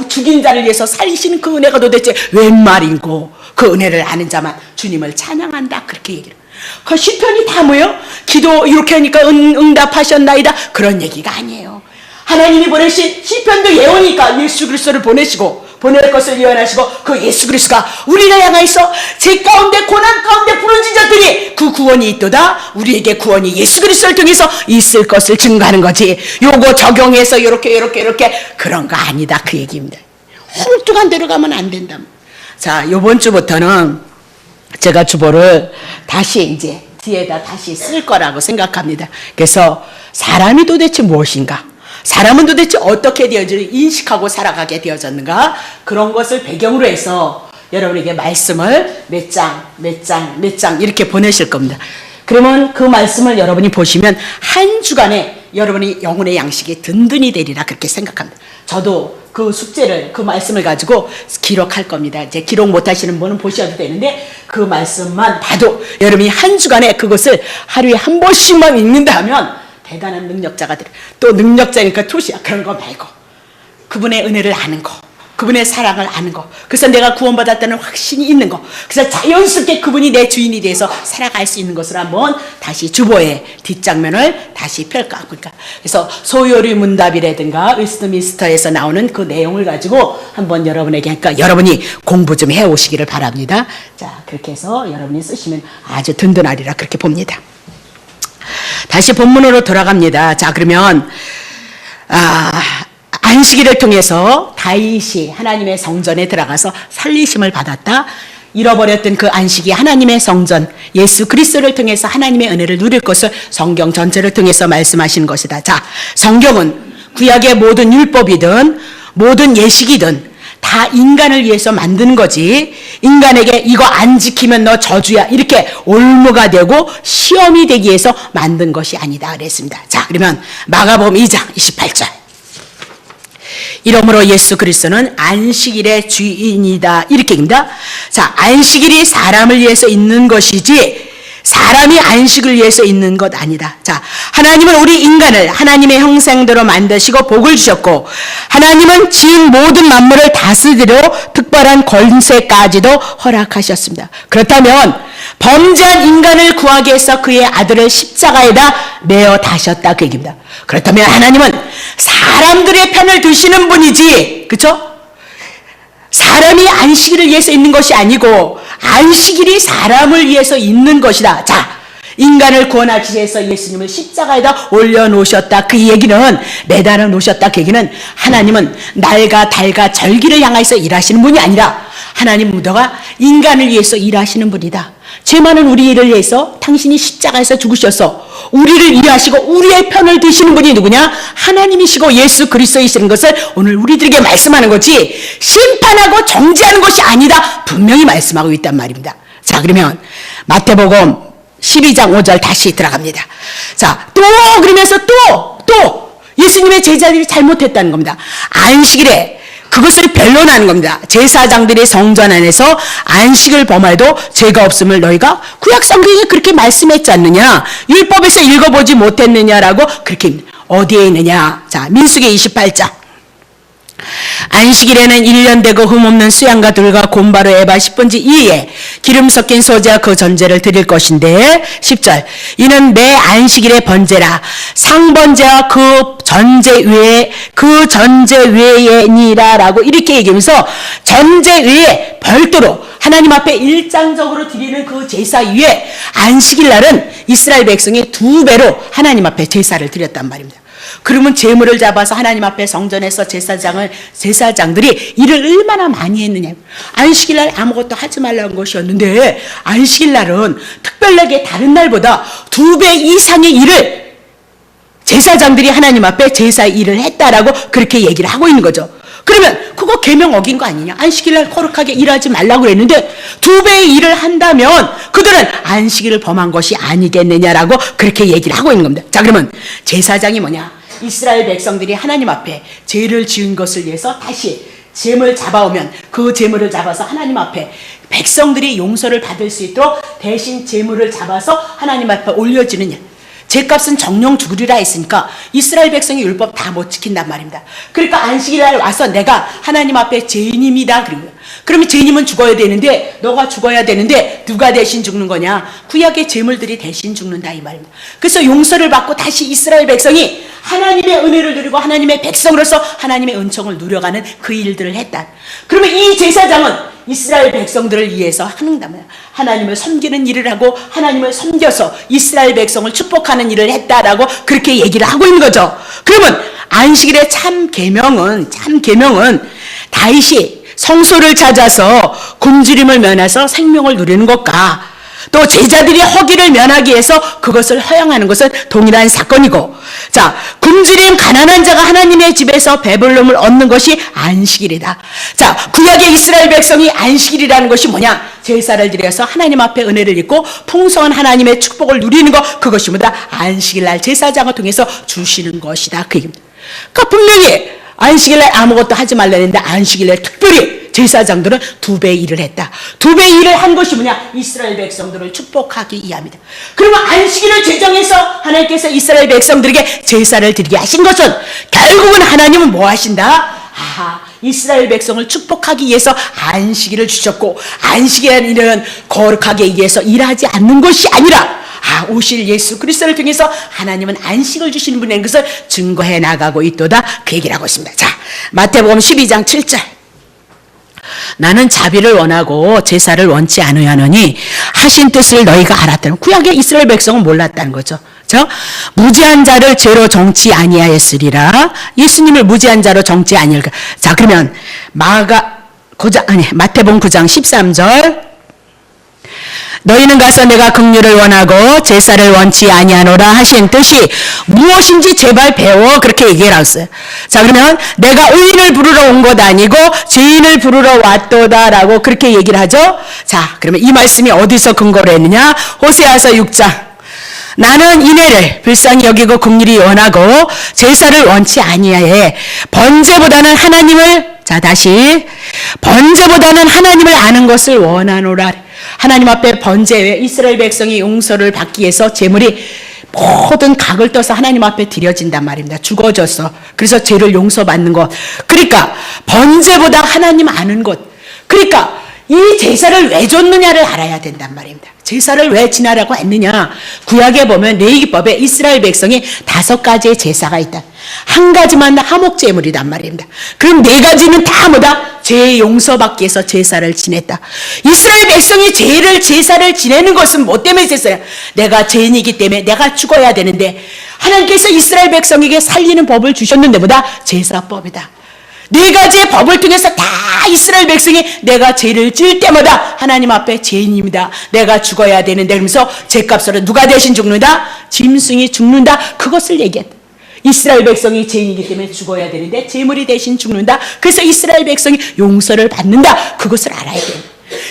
죽인 자를 위해서 살리시는 그 은혜가 도대체 웬 말인고 그 은혜를 아는 자만 주님을 찬양한다. 그렇게 얘기를. 그 시편이 다 뭐예요? 기도 이렇게 하니까 응답하셨나이다. 그런 얘기가 아니에요. 하나님이 보내신 시편도 예언이니까 예수 그리스도를 보낼 것을 예언하시고 그 예수 그리스도가 우리를 향하여서 제 가운데 고난 가운데 부르짖은 자들이 그 구원이 있도다. 우리에게 구원이 예수 그리스도를 통해서 있을 것을 증거하는 거지. 요거 적용해서 이렇게 그런 거 아니다. 그 얘기입니다. 홀쭉한 대로 가면 안 된다. 자, 요번 주부터는 제가 주보를 다시 이제 뒤에다 다시 쓸 거라고 생각합니다. 그래서 사람이 도대체 무엇인가? 사람은 도대체 어떻게 인식하고 살아가게 되어졌는가? 그런 것을 배경으로 해서 여러분에게 말씀을 몇 장 이렇게 보내실 겁니다. 그러면 그 말씀을 여러분이 보시면 한 주간에 여러분이 영혼의 양식이 든든히 되리라 그렇게 생각합니다. 저도 그 숙제를 그 말씀을 가지고 기록할 겁니다. 이제 기록 못하시는 분은 보셔도 되는데 그 말씀만 봐도 여러분이 한 주간에 그것을 하루에 한 번씩만 읽는다 하면 대단한 능력자가 되려. 또 능력자니까 토시야. 그런 거 말고 그분의 은혜를 아는 거, 그분의 사랑을 아는 거, 그래서 내가 구원받았다는 확신이 있는 거, 그래서 자연스럽게 그분이 내 주인이 돼서 살아갈 수 있는 것을 한번 다시 주보의 뒷장면을 다시 펼까. 그러니까 그래서 소요리 문답이라든가 웨스트민스터에서 나오는 그 내용을 가지고 한번 여러분에게, 그러니까 여러분이 공부 좀 해오시기를 바랍니다. 자, 그렇게 해서 여러분이 쓰시면 아주 든든하리라 그렇게 봅니다. 다시 본문으로 돌아갑니다. 자, 그러면 안식일을 통해서 다윗이 하나님의 성전에 들어가서 살리심을 받았다. 잃어버렸던 그 안식이 하나님의 성전 예수 그리스도를 통해서 하나님의 은혜를 누릴 것을 성경 전체를 통해서 말씀하시는 것이다. 자, 성경은 구약의 모든 율법이든 모든 예식이든 다 인간을 위해서 만드는 거지, 인간에게 이거 안 지키면 너 저주야 이렇게 올무가 되고 시험이 되기 위해서 만든 것이 아니다 그랬습니다. 자, 그러면 마가복음 2장 28절. 이러므로 예수 그리스도는 안식일의 주인이다 이렇게 입니다. 자, 안식일이 사람을 위해서 있는 것이지 사람이 안식을 위해서 있는 것 아니다. 자, 하나님은 우리 인간을 하나님의 형상대로 만드시고 복을 주셨고 하나님은 지은 모든 만물을 다스리려 특별한 권세까지도 허락하셨습니다. 그렇다면 범죄한 인간을 구하기 위해서 그의 아들을 십자가에다 내어 다셨다 그 얘기입니다. 그렇다면 하나님은 사람들의 편을 드시는 분이지, 그렇죠? 사람이 안식일을 위해서 있는 것이 아니고 안식일이 사람을 위해서 있는 것이다. 자, 인간을 구원하기 위해서 예수님을 십자가에다 올려놓으셨다. 그 얘기는, 매달아 놓으셨다. 그 얘기는 하나님은 날과 달과 절기를 향해서 일하시는 분이 아니라 하나님 너가 인간을 위해서 일하시는 분이다. 죄 많은 우리를 위해서 당신이 십자가에서 죽으셔서 우리를 이해하시고 우리의 편을 드시는 분이 누구냐? 하나님이시고 예수 그리스도이시는 것을 오늘 우리들에게 말씀하는 거지 심판하고 정죄하는 것이 아니다 분명히 말씀하고 있단 말입니다. 자, 그러면 마태복음 12장 5절 다시 들어갑니다. 자, 또 그러면서 또 예수님의 제자들이 잘못했다는 겁니다. 안식일에 그것을 변론하는 겁니다. 제사장들이 성전 안에서 안식을 범해도 죄가 없음을 너희가 구약 성경에 그렇게 말씀했지 않느냐? 율법에서 읽어보지 못했느냐라고 그렇게 어디에 있느냐? 자, 민수기 28장. 안식일에는 1년 되고 흠없는 수양과 들과 곰바로 에바 10분지 2에 기름 섞인 소재와 그 전제를 드릴 것인데 10절 이는 매 안식일의 번제라 상번제와 그 전제 외에니라 라고 이렇게 얘기하면서 전제 외에 별도로 하나님 앞에 일장적으로 드리는 그 제사 위에 안식일 날은 이스라엘 백성이 2배로 하나님 앞에 제사를 드렸단 말입니다. 그러면 제물을 잡아서 하나님 앞에 성전에서 제사장들이 일을 얼마나 많이 했느냐. 안식일날 아무것도 하지 말라는 것이었는데 안식일날은 특별하게 다른 날보다 2배 이상의 일을 제사장들이 하나님 앞에 제사 일을 했다라고 그렇게 얘기를 하고 있는 거죠. 그러면 그거 계명 어긴 거 아니냐? 안식일날 거룩하게 일하지 말라고 그랬는데 2배의 일을 한다면 그들은 안식일을 범한 것이 아니겠느냐라고 그렇게 얘기를 하고 있는 겁니다. 자, 그러면 제사장이 뭐냐? 이스라엘 백성들이 하나님 앞에 죄를 지은 것을 위해서 다시 제물 잡아오면 그 제물을 잡아서 하나님 앞에 백성들이 용서를 받을 수 있도록 대신 제물을 잡아서 하나님 앞에 올려지는 일. 죄값은 정령 죽으리라 했으니까 이스라엘 백성이 율법 다 못 지킨단 말입니다. 그러니까 안식일날 와서 내가 하나님 앞에 죄인입니다. 그러면 죄인은 죽어야 되는데 너가 죽어야 되는데 누가 대신 죽는 거냐? 구약의 제물들이 대신 죽는다 이 말입니다. 그래서 용서를 받고 다시 이스라엘 백성이 하나님의 은혜를 누리고 하나님의 백성으로서 하나님의 은총을 누려가는 그 일들을 했다. 그러면 이 제사장은 이스라엘 백성들을 위해서 하는다 말이야. 하나님을 섬기는 일을 하고 하나님을 섬겨서 이스라엘 백성을 축복하는 일을 했다라고 그렇게 얘기를 하고 있는 거죠. 그러면 안식일의 참 계명은 다윗이 성소를 찾아서 굶주림을 면해서 생명을 누리는 것과 또 제자들이 허기를 면하기 위해서 그것을 허용하는 것은 동일한 사건이고, 자, 굶주림 가난한 자가 하나님의 집에서 배불름을 얻는 것이 안식일이다. 자, 구약의 이스라엘 백성이 안식일이라는 것이 뭐냐? 제사를 드려서 하나님 앞에 은혜를 입고 풍성한 하나님의 축복을 누리는 것, 그것이 뭐다? 안식일날 제사장을 통해서 주시는 것이다. 그 얘기입니다. 그러니까 분명히 안식일날 아무것도 하지 말라 했는데 안식일날 특별히 제사장들은 2배 일을 했다. 2배 일을 한 것이 뭐냐? 이스라엘 백성들을 축복하기 위함이다. 그러면 안식일을 제정해서 하나님께서 이스라엘 백성들에게 제사를 드리게 하신 것은 결국은 하나님은 뭐 하신다? 이스라엘 백성을 축복하기 위해서 안식일을 주셨고, 안식이라는 일은 거룩하게 위해서 일하지 않는 것이 아니라 오실 예수 그리스도를 통해서 하나님은 안식을 주시는 분인 것을 증거해 나가고 있도다. 그 얘기를 하고 있습니다. 자, 마태복음 12장 7절. 나는 자비를 원하고 제사를 원치 않으하노니 하신 뜻을 너희가 알았다는. 구약의 이스라엘 백성은 몰랐다는 거죠. 무지한 자를 죄로 정치 아니하였으리라. 예수님을 무지한 자로 정치 아니할까. 자, 그러면 마태복음 9장 13절. 너희는 가서 내가 긍휼을 원하고 제사를 원치 아니하노라 하신 뜻이 무엇인지 제발 배워, 그렇게 얘기를 했어요. 자, 그러면 내가 의인을 부르러 온 것 아니고 죄인을 부르러 왔도다라고 그렇게 얘기를 하죠. 자, 그러면 이 말씀이 어디서 근거로 했느냐? 호세아서 6장. 나는 인애를 불쌍히 여기고 긍휼히 원하고 제사를 원치 아니하에 번제보다는 하나님을, 자, 다시 번제보다는 하나님을 아는 것을 원하노라. 하나님 앞에 번제에 이스라엘 백성이 용서를 받기 위해서 제물이 모든 각을 떠서 하나님 앞에 드려진단 말입니다. 죽어져서. 그래서 죄를 용서받는 것. 그러니까 번제보다 하나님 아는 것. 그러니까 이 제사를 왜 줬느냐를 알아야 된단 말입니다. 제사를 왜 지나라고 했느냐? 구약에 보면 레위기법에 이스라엘 백성이 5가지의 제사가 있다. 한 가지만 화목제물이란 말입니다. 그럼 4가지는 다 뭐다? 죄 용서받기 위해서 제사를 지냈다. 이스라엘 백성이 제사를 지내는 것은 뭐 때문에 제사야? 내가 죄인이기 때문에 내가 죽어야 되는데 하나님께서 이스라엘 백성에게 살리는 법을 주셨는데 뭐다? 제사법이다. 4가지의 법을 통해서 다 이스라엘 백성이 내가 죄를 지을 때마다 하나님 앞에 죄인입니다. 내가 죽어야 되는데, 그러면서 죄값으로 누가 대신 죽는다? 짐승이 죽는다. 그것을 얘기했다. 이스라엘 백성이 죄인이기 때문에 죽어야 되는데 제물이 대신 죽는다. 그래서 이스라엘 백성이 용서를 받는다. 그것을 알아야 돼요.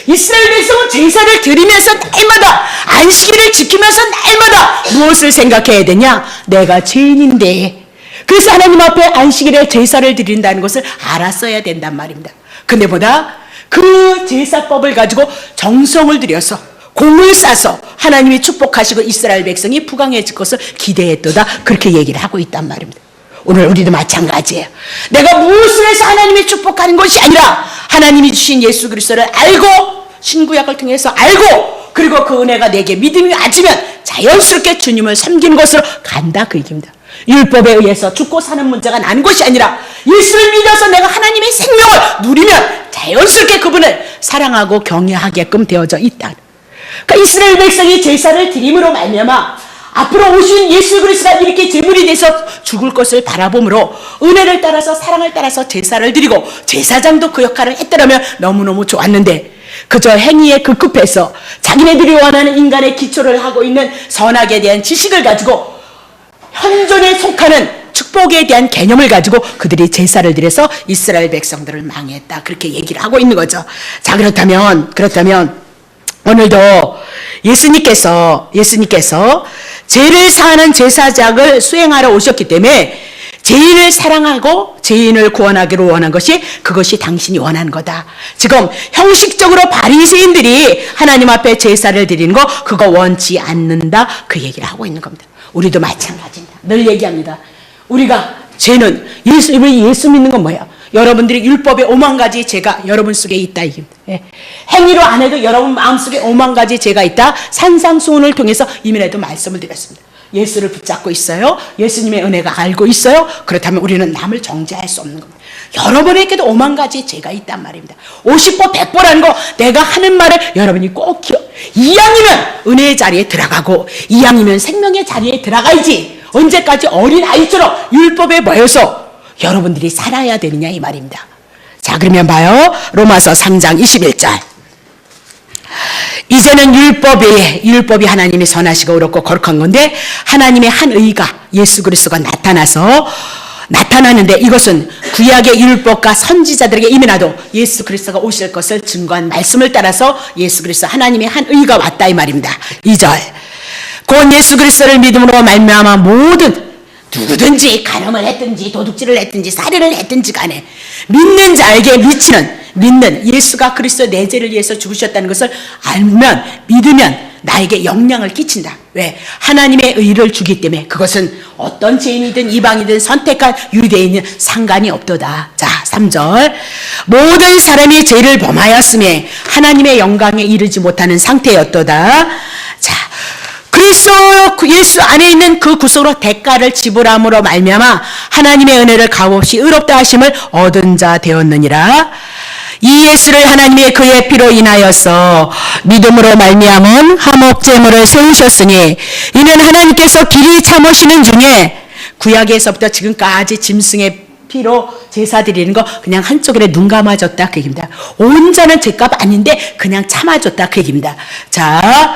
이스라엘 백성은 제사를 드리면서 날마다 안식일을 지키면서 날마다 무엇을 생각해야 되냐? 내가 죄인인데. 그래서 하나님 앞에 안식일에 제사를 드린다는 것을 알았어야 된단 말입니다. 근데 보다 그 제사법을 가지고 정성을 들여서 공을 싸서 하나님이 축복하시고 이스라엘 백성이 부강해질 것을 기대했도다. 그렇게 얘기를 하고 있단 말입니다. 오늘 우리도 마찬가지예요. 내가 무엇을 해서 하나님이 축복하는 것이 아니라 하나님이 주신 예수 그리스도를 알고 신구약을 통해서 알고 그리고 그 은혜가 내게 믿음이 와지면 자연스럽게 주님을 섬기는 것으로 간다. 그 얘기입니다. 율법에 의해서 죽고 사는 문제가 난 것이 아니라 예수를 믿어서 내가 하나님의 생명을 누리면 자연스럽게 그분을 사랑하고 경외하게끔 되어져 있다. 그러니까 이스라엘 백성이 제사를 드림으로 말미암아 앞으로 오신 예수 그리스도가 이렇게 제물이 돼서 죽을 것을 바라보므로 은혜를 따라서 사랑을 따라서 제사를 드리고 제사장도 그 역할을 했더라면 너무너무 좋았는데 그저 행위에 급급해서 자기네들이 원하는 인간의 기초를 하고 있는 선악에 대한 지식을 가지고 현존에 속하는 축복에 대한 개념을 가지고 그들이 제사를 드려서 이스라엘 백성들을 망했다. 그렇게 얘기를 하고 있는 거죠. 자, 그렇다면 오늘도 예수님께서 죄를 사하는 제사장을 수행하러 오셨기 때문에 죄인을 사랑하고 죄인을 구원하기를 원한 것이 그것이 당신이 원하는 거다. 지금 형식적으로 바리새인들이 하나님 앞에 제사를 드리는 거 그거 원치 않는다. 그 얘기를 하고 있는 겁니다. 우리도 마찬가지입니다. 늘 얘기합니다. 우리가 죄는 예수 믿는 건 뭐야? 여러분들이 율법의 5만 가지 죄가 여러분 속에 있다. 행위로 안 해도 여러분 마음속에 5만 가지 죄가 있다. 산상수훈을 통해서 이민에도 말씀을 드렸습니다. 예수를 붙잡고 있어요. 예수님의 은혜가 알고 있어요. 그렇다면 우리는 남을 정죄할 수 없는 겁니다. 여러분에게도 5만 가지 죄가 있단 말입니다. 50보 100보라는 거 내가 하는 말을 여러분이 꼭 이왕이면 은혜의 자리에 들어가고 이왕이면 생명의 자리에 들어가야지. 언제까지 어린아이처럼 율법에 모여서 여러분들이 살아야 되느냐 이 말입니다. 자, 그러면 봐요. 로마서 3장 21절. 이제는 율법이 하나님이 선하시고 의롭고 거룩한 건데 하나님의 한 의가 예수 그리스도가 나타나는데 이것은 구약의 율법과 선지자들에게 이미 나도 예수 그리스도가 오실 것을 증거한 말씀을 따라서 예수 그리스도 하나님의 한 의가 왔다 이 말입니다. 2절. 곧 예수 그리스도를 믿음으로 말미암아 모든 누구든지 간음을 했든지 도둑질을 했든지 살인을 했든지 간에 믿는 자에게 믿는 예수가 그리스도 내 죄를 위해서 죽으셨다는 것을 알면 믿으면 나에게 영향을 끼친다. 왜? 하나님의 의를 주기 때문에 그것은 어떤 죄인이든 이방이든 선택한 유대인은 상관이 없도다. 자, 3절. 모든 사람이 죄를 범하였음에 하나님의 영광에 이르지 못하는 상태였도다. 자, 그리스도 예수 안에 있는 그 구속으로 대가를 지불함으로 말미암아 하나님의 은혜를 값없이 의롭다 하심을 얻은 자 되었느니라. 이 예수를 하나님의 그의 피로 인하여서 믿음으로 말미암은 화목제물을 세우셨으니 이는 하나님께서 길이 참으시는 중에 구약에서부터 지금까지 짐승의 피로 제사 드리는 거 그냥 한쪽에 눈 감아줬다 그 얘기입니다. 온전한 죄값 아닌데 그냥 참아줬다 그 얘기입니다. 자,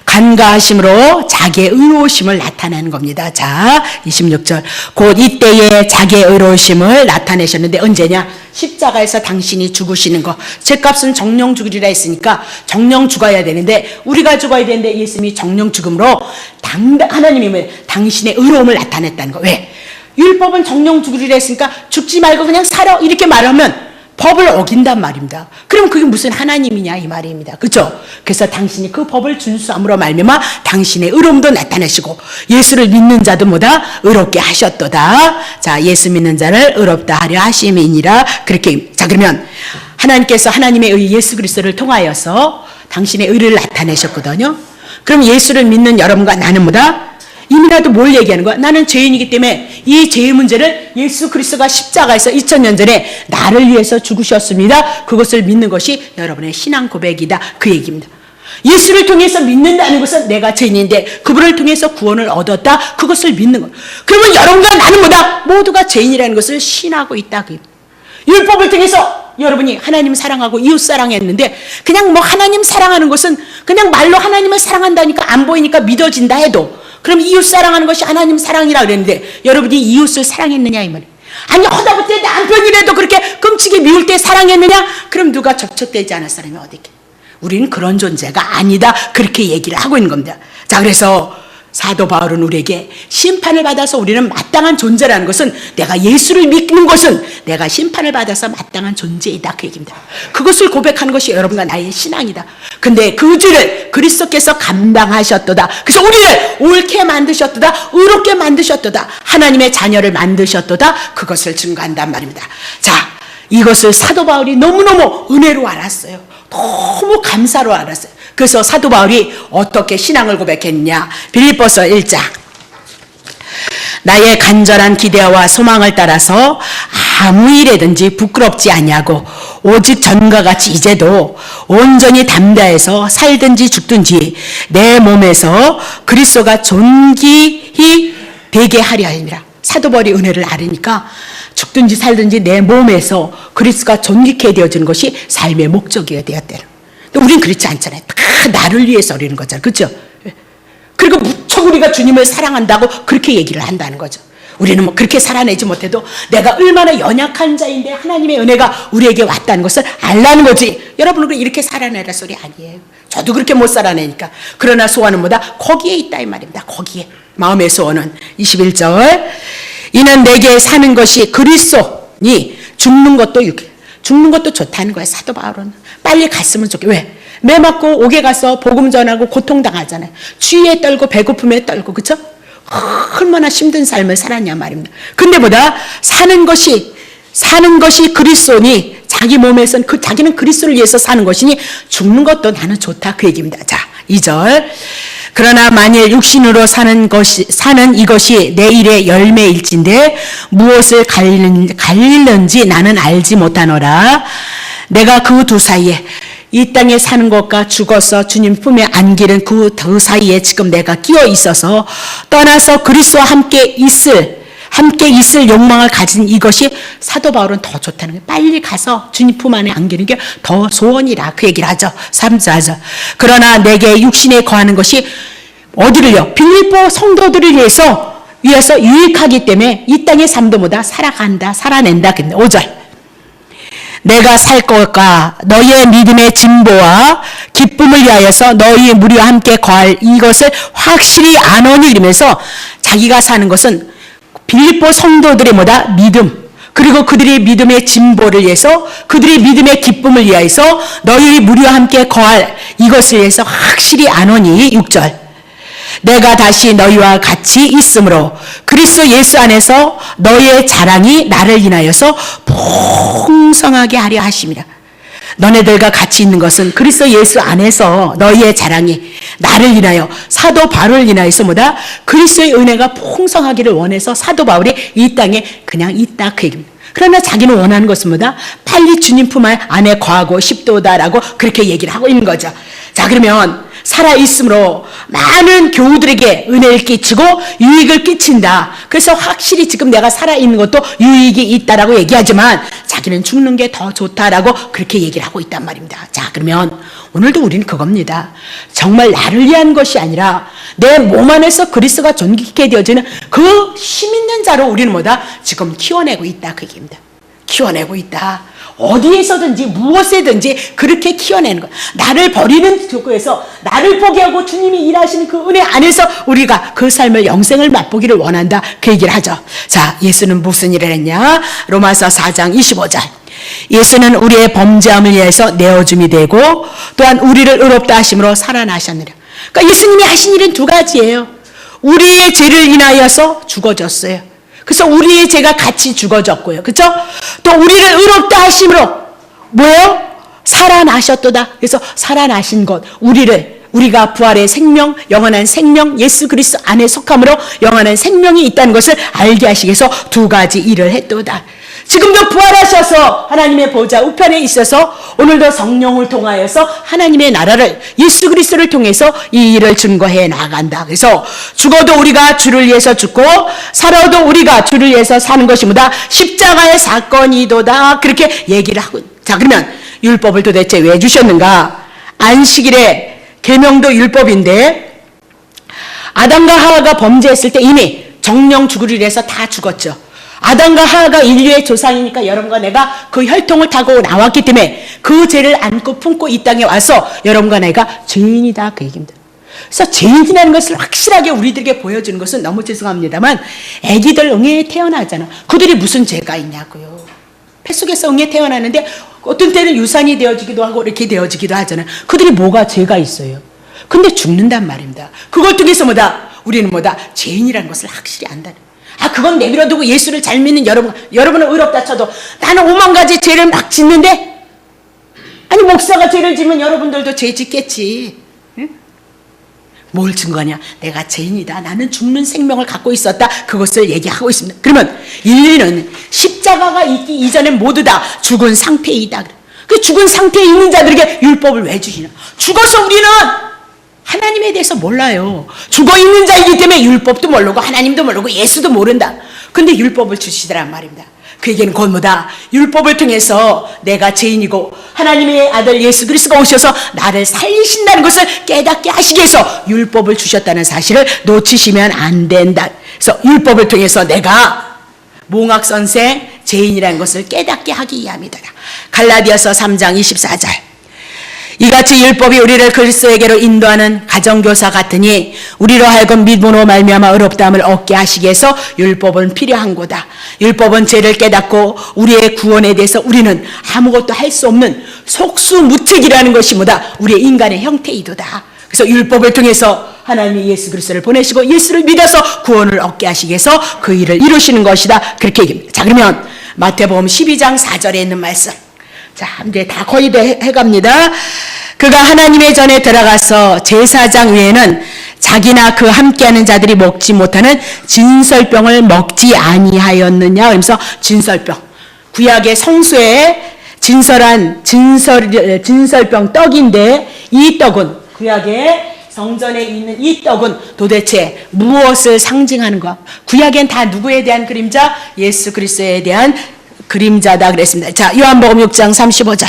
간과하심으로 자기의 의로우심을 나타내는 겁니다. 자, 26절. 곧 이때에 자기의 의로우심을 나타내셨는데 언제냐? 십자가에서 당신이 죽으시는 거. 죄값은 정령 죽으리라 했으니까 정령 죽어야 되는데 우리가 죽어야 되는데 예수님이 정령 죽음으로 하나님이 당신의 의로움을 나타냈다는 거. 왜? 율법은 정령 죽으리라 했으니까 죽지 말고 그냥 살아 이렇게 말하면 법을 어긴단 말입니다. 그럼 그게 무슨 하나님이냐 이 말입니다. 그렇죠? 그래서 당신이 그 법을 준수함으로 말미암아 당신의 의로움도 나타내시고 예수를 믿는 자도 뭐다? 의롭게 하셨도다. 자, 예수 믿는 자를 의롭다 하려 하심이니라. 그렇게. 자, 그러면 하나님께서 하나님의 의 예수 그리스도를 통하여서 당신의 의를 나타내셨거든요. 그럼 예수를 믿는 여러분과 나는 뭐다? 이미라도 뭘 얘기하는 거야? 나는 죄인이기 때문에 이 죄의 문제를 예수 그리스도가 십자가에서 2000년 전에 나를 위해서 죽으셨습니다. 그것을 믿는 것이 여러분의 신앙 고백이다. 그 얘기입니다. 예수를 통해서 믿는다는 것은 내가 죄인인데 그분을 통해서 구원을 얻었다. 그것을 믿는 것. 그러면 여러분과 나는 뭐다? 모두가 죄인이라는 것을 신하고 있다. 그 율법을 통해서 여러분이 하나님 사랑하고 이웃 사랑했는데 그냥 뭐 하나님 사랑하는 것은 그냥 말로 하나님을 사랑한다니까 안 보이니까 믿어진다 해도 그럼 이웃 사랑하는 것이 하나님 사랑이라 그랬는데 여러분이 이웃을 사랑했느냐 이 말이에요. 아니 허다못해 남편이라도 그렇게 끔찍이 미울 때 사랑했느냐? 그럼 누가 접촉되지 않을 사람이 어디 있겠냐? 우리는 그런 존재가 아니다. 그렇게 얘기를 하고 있는 겁니다. 자, 그래서 사도 바울은 우리에게 심판을 받아서 우리는 마땅한 존재라는 것은 내가 예수를 믿는 것은 내가 심판을 받아서 마땅한 존재이다. 그 얘기입니다. 그것을 고백하는 것이 여러분과 나의 신앙이다. 근데 그 죄를 그리스도께서 감당하셨도다. 그래서 우리를 옳게 만드셨도다. 의롭게 만드셨도다. 하나님의 자녀를 만드셨도다. 그것을 증거한단 말입니다. 자, 이것을 사도 바울이 너무너무 은혜로 알았어요. 너무 감사로 알았어요. 그래서 사도 바울이 어떻게 신앙을 고백했냐? 빌립보서 1장. 나의 간절한 기대와 소망을 따라서 아무 일에든지 부끄럽지 아니하고 오직 전과 같이 이제도 온전히 담대해서 살든지 죽든지 내 몸에서 그리스도가 존귀히 되게 하려 함이라. 사도 바울이 은혜를 알으니까 죽든지 살든지 내 몸에서 그리스도가 존귀케 되어지는 것이 삶의 목적이어야 되었대요. 근데 우린 그렇지 않잖아요. 다 나를 위해서 이러는 거잖아요. 그렇죠? 그리고 무척 우리가 주님을 사랑한다고 그렇게 얘기를 한다는 거죠. 우리는 뭐 그렇게 살아내지 못해도 내가 얼마나 연약한 자인데 하나님의 은혜가 우리에게 왔다는 것을 알라는 거지. 여러분은 이렇게 살아내라 소리 아니에요. 저도 그렇게 못 살아내니까. 그러나 소원은 뭐다? 거기에 있다 이 말입니다. 거기에. 마음의 소원은 21절 이는 내게 사는 것이 그리스도니 죽는 것도 좋다는 거예요. 사도 바울은 빨리 갔으면 좋겠어요. 왜? 매 맞고 옥에 가서 복음 전하고 고통당하잖아요. 추위에 떨고 배고픔에 떨고 그렇죠? 얼마나 힘든 삶을 살았냐 말입니다. 근데 보다 사는 것이 그리스도니 자기 몸에선 자기는 그리스도를 위해서 사는 것이니 죽는 것도 나는 좋다 그 얘기입니다. 자 2절 그러나 만일 육신으로 사는 이것이 내 일의 열매일진데 무엇을 갈리는지 나는 알지 못하노라. 내가 그 두 사이에 이 땅에 사는 것과 죽어서 주님 품에 안기는 그 두 사이에 지금 내가 끼어 있어서 떠나서 그리스도와 함께 있을 욕망을 가진 이것이 사도 바울은 더 좋다는 거예요. 빨리 가서 주님 품 안에 안기는 게 더 소원이라 그 얘기를 하죠. 3절 그러나 내게 육신에 거하는 것이 어디를요? 빌립보 성도들을 위해서 유익하기 때문에 이 땅의 삶도 보다 살아낸다. 5절 내가 살 것과 너희의 믿음의 진보와 기쁨을 위하여서 너희 무리와 함께 거할 이것을 확실히 아노니 이러면서 자기가 사는 것은 빌립보 성도들의 믿음 그리고 그들의 믿음의 진보를 위해서 그들의 믿음의 기쁨을 위하여서 너희 무리와 함께 거할 이것을 위해서 확실히 아노니 6절 내가 다시 너희와 같이 있으므로 그리스도 예수 안에서 너희의 자랑이 나를 인하여서 풍성하게 하려 하심이라. 너네들과 같이 있는 것은 그리스도 예수 안에서 너희의 자랑이 나를 인하여 사도 바울을 인하여서 그리스도의 은혜가 풍성하기를 원해서 사도 바울이 이 땅에 그냥 있다 그 얘기입니다. 그러나 자기는 원하는 것은 빨리 주님 품 안에 거하고 싶도다라고 그렇게 얘기를 하고 있는 거죠. 자 그러면 살아있으므로 많은 교우들에게 은혜를 끼치고 유익을 끼친다. 그래서 확실히 지금 내가 살아있는 것도 유익이 있다라고 얘기하지만 자기는 죽는 게 더 좋다라고 그렇게 얘기를 하고 있단 말입니다. 자 그러면 오늘도 우리는 그겁니다. 정말 나를 위한 것이 아니라 내 몸 안에서 그리스도가 존귀케 되어지는 그 힘 있는 자로 우리는 지금 키워내고 있다 그 얘기입니다. 키워내고 있다. 어디에서든지 무엇에든지 그렇게 키워내는 것. 나를 버리는 조건에서 나를 포기하고 주님이 일하시는 그 은혜 안에서 우리가 그 삶을 영생을 맛보기를 원한다 그 얘기를 하죠. 자 예수는 무슨 일을 했냐. 로마서 4장 25절 예수는 우리의 범죄함을 위해서 내어줌이 되고 또한 우리를 의롭다 하심으로 살아나셨느라. 그러니까 예수님이 하신 일은 두 가지예요. 우리의 죄를 인하여서 죽어졌어요. 그래서 우리의 죄가 같이 죽어졌고요. 그렇죠? 또 우리를 의롭다 하심으로 뭐예요? 살아나셨도다. 그래서 살아나신 것 우리가 부활의 생명, 영원한 생명, 예수 그리스도 안에 속함으로 영원한 생명이 있다는 것을 알게 하시기 위해서 두 가지 일을 했도다. 지금도 부활하셔서 하나님의 보좌 우편에 있어서 오늘도 성령을 통하여서 하나님의 나라를 예수 그리스도를 통해서 이 일을 증거해 나간다. 그래서 죽어도 우리가 주를 위해서 죽고 살아도 우리가 주를 위해서 사는 것이 십자가의 사건이도다. 그렇게 얘기를 하고. 자 그러면 율법을 도대체 왜 주셨는가? 안식일에 계명도 율법인데 아담과 하와가 범죄했을 때 이미 정령 죽으리라 해서 다 죽었죠. 아담과 하와가 인류의 조상이니까 여러분과 내가 그 혈통을 타고 나왔기 때문에 그 죄를 안고 품고 이 땅에 와서 여러분과 내가 죄인이다 그 얘기입니다. 그래서 죄인이라는 것을 확실하게 우리들에게 보여주는 것은 너무 죄송합니다만 애기들 응에 태어나잖아. 그들이 무슨 죄가 있냐고요. 뱃속에서 응에 태어나는데 어떤 때는 유산이 되어지기도 하고 이렇게 되어지기도 하잖아요. 그들이 뭐가 죄가 있어요. 근데 죽는단 말입니다. 그걸 통해서 우리는 죄인이라는 것을 확실히 안다는. 그건 내버려두고 예수를 잘 믿는 여러분은 의롭다 쳐도 나는 5만 가지 죄를 막 짓는데 목사가 죄를 지면 여러분들도 죄 짓겠지. 응? 뭘 증거하냐? 내가 죄인이다. 나는 죽는 생명을 갖고 있었다. 그것을 얘기하고 있습니다. 그러면 인류는 십자가가 있기 이전에 모두 다 죽은 상태이다. 그 죽은 상태에 있는 자들에게 율법을 왜 주시냐? 죽어서 우리는 하나님에 대해서 몰라요. 죽어 있는 자이기 때문에 율법도 모르고 하나님도 모르고 예수도 모른다. 근데 율법을 주시더란 말입니다. 그에게는 곧 뭐다? 율법을 통해서 내가 죄인이고 하나님의 아들 예수 그리스도가 오셔서 나를 살리신다는 것을 깨닫게 하시기 위해서 율법을 주셨다는 사실을 놓치시면 안 된다. 그래서 율법을 통해서 내가 몽학선생 죄인이라는 것을 깨닫게 하기 위함이다. 갈라디아서 3장 24절. 이같이 율법이 우리를 그리스도에게로 인도하는 가정교사 같으니 우리로 하여금 믿음으로 말미암아 의롭다함을 얻게 하시기 위해서 율법은 필요한 거다. 율법은 죄를 깨닫고 우리의 구원에 대해서 우리는 아무것도 할 수 없는 속수무책이라는 것이 뭐다? 우리의 인간의 형태이도다. 그래서 율법을 통해서 하나님이 예수 그리스도를 보내시고 예수를 믿어서 구원을 얻게 하시기 위해서 그 일을 이루시는 것이다. 그렇게 얘기합니다. 자, 그러면 마태복음 12장 4절에 있는 말씀. 자, 이제 다 거의 다 해갑니다. 그가 하나님의 전에 들어가서 제사장 외에는 자기나 그 함께하는 자들이 먹지 못하는 진설병을 먹지 아니하였느냐. 그러면서 진설병. 구약의 성소에 진설병 떡인데 이 떡은 구약의 성전에 있는 이 떡은 도대체 무엇을 상징하는 거야? 구약엔 다 누구에 대한 그림자? 예수 그리스도에 대한 그림자다 그랬습니다. 자, 요한복음 6장 35절.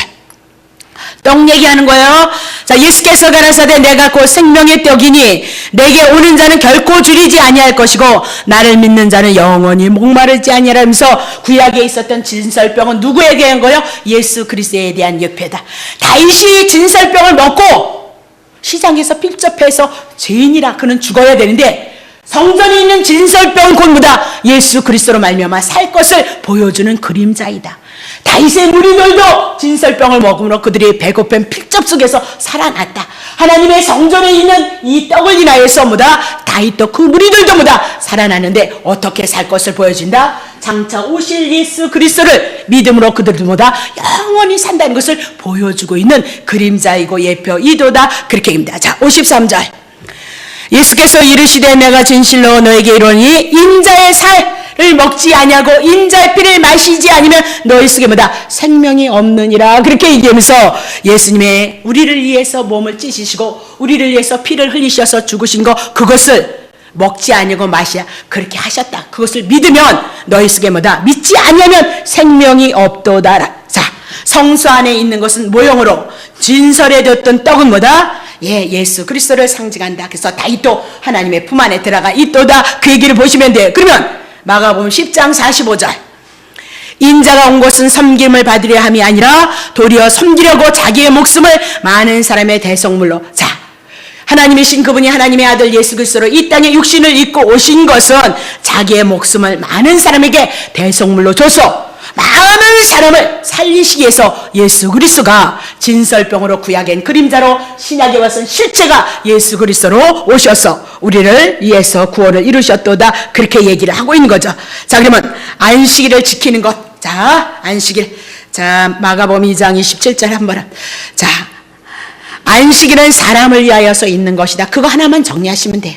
떡 얘기하는 거예요. 자, 예수께서 가라사대 내가 곧 생명의 떡이니 내게 오는 자는 결코 줄이지 아니할 것이고 나를 믿는 자는 영원히 목마르지 아니하라면서 구약에 있었던 진설병은 누구에게 한 거예요? 예수 그리스도에 대한 예표다. 다윗이 진설병을 먹고 시장에서 필접해서 죄인이라 그는 죽어야 되는데 성전에 있는 진설병은 곧 뭐다? 예수 그리스도로 말미암아 살 것을 보여주는 그림자이다. 다윗의 무리들도 진설병을 먹음으로 그들이 배고픈 필접 속에서 살아났다. 하나님의 성전에 있는 이 떡을 인하여서 뭐다? 다윗도 그 무리들도 뭐다? 살아났는데 어떻게 살 것을 보여준다? 장차 오실 예수 그리스도를 믿음으로 그들도 뭐다? 영원히 산다는 것을 보여주고 있는 그림자이고 예표이도다. 그렇게 입니다. 자, 53절. 예수께서 이르시되 내가 진실로 너에게 이르노니 인자의 살을 먹지 아니하고 인자의 피를 마시지 아니면 너희 속에 뭐다? 생명이 없느니라. 그렇게 얘기하면서 예수님의 우리를 위해서 몸을 찢으시고 우리를 위해서 피를 흘리셔서 죽으신 거 그것을 먹지 아니하고 마시야 그렇게 하셨다. 그것을 믿으면 너희 속에 뭐다? 믿지 아니하면 생명이 없도다. 자, 성소 안에 있는 것은 모형으로 진설에 뒀던 떡은 뭐다? 예수 그리스도를 상징한다. 그래서 다윗도 하나님의 품 안에 들어가 있도다. 그 얘기를 보시면 돼요. 그러면 마가복음 10장 45절. 인자가 온 것은 섬김을 받으려 함이 아니라 도리어 섬기려고 자기의 목숨을 많은 사람의 대속물로. 자, 하나님이신 그분이 하나님의 아들 예수 그리스도로 이 땅에 육신을 입고 오신 것은 자기의 목숨을 많은 사람에게 대속물로 줘서 많은 사람을 살리시기 위해서 예수 그리스도가 진설병으로 구약엔 그림자로 신약에 와서는 실체가 예수 그리스도로 오셔서 우리를 위해서 구원을 이루셨도다. 그렇게 얘기를 하고 있는 거죠. 자, 그러면 안식일을 지키는 것. 자, 안식일. 자, 마가복음 2장 27절 한번. 자, 안식일은 사람을 위하여서 있는 것이다. 그거 하나만 정리하시면 돼요.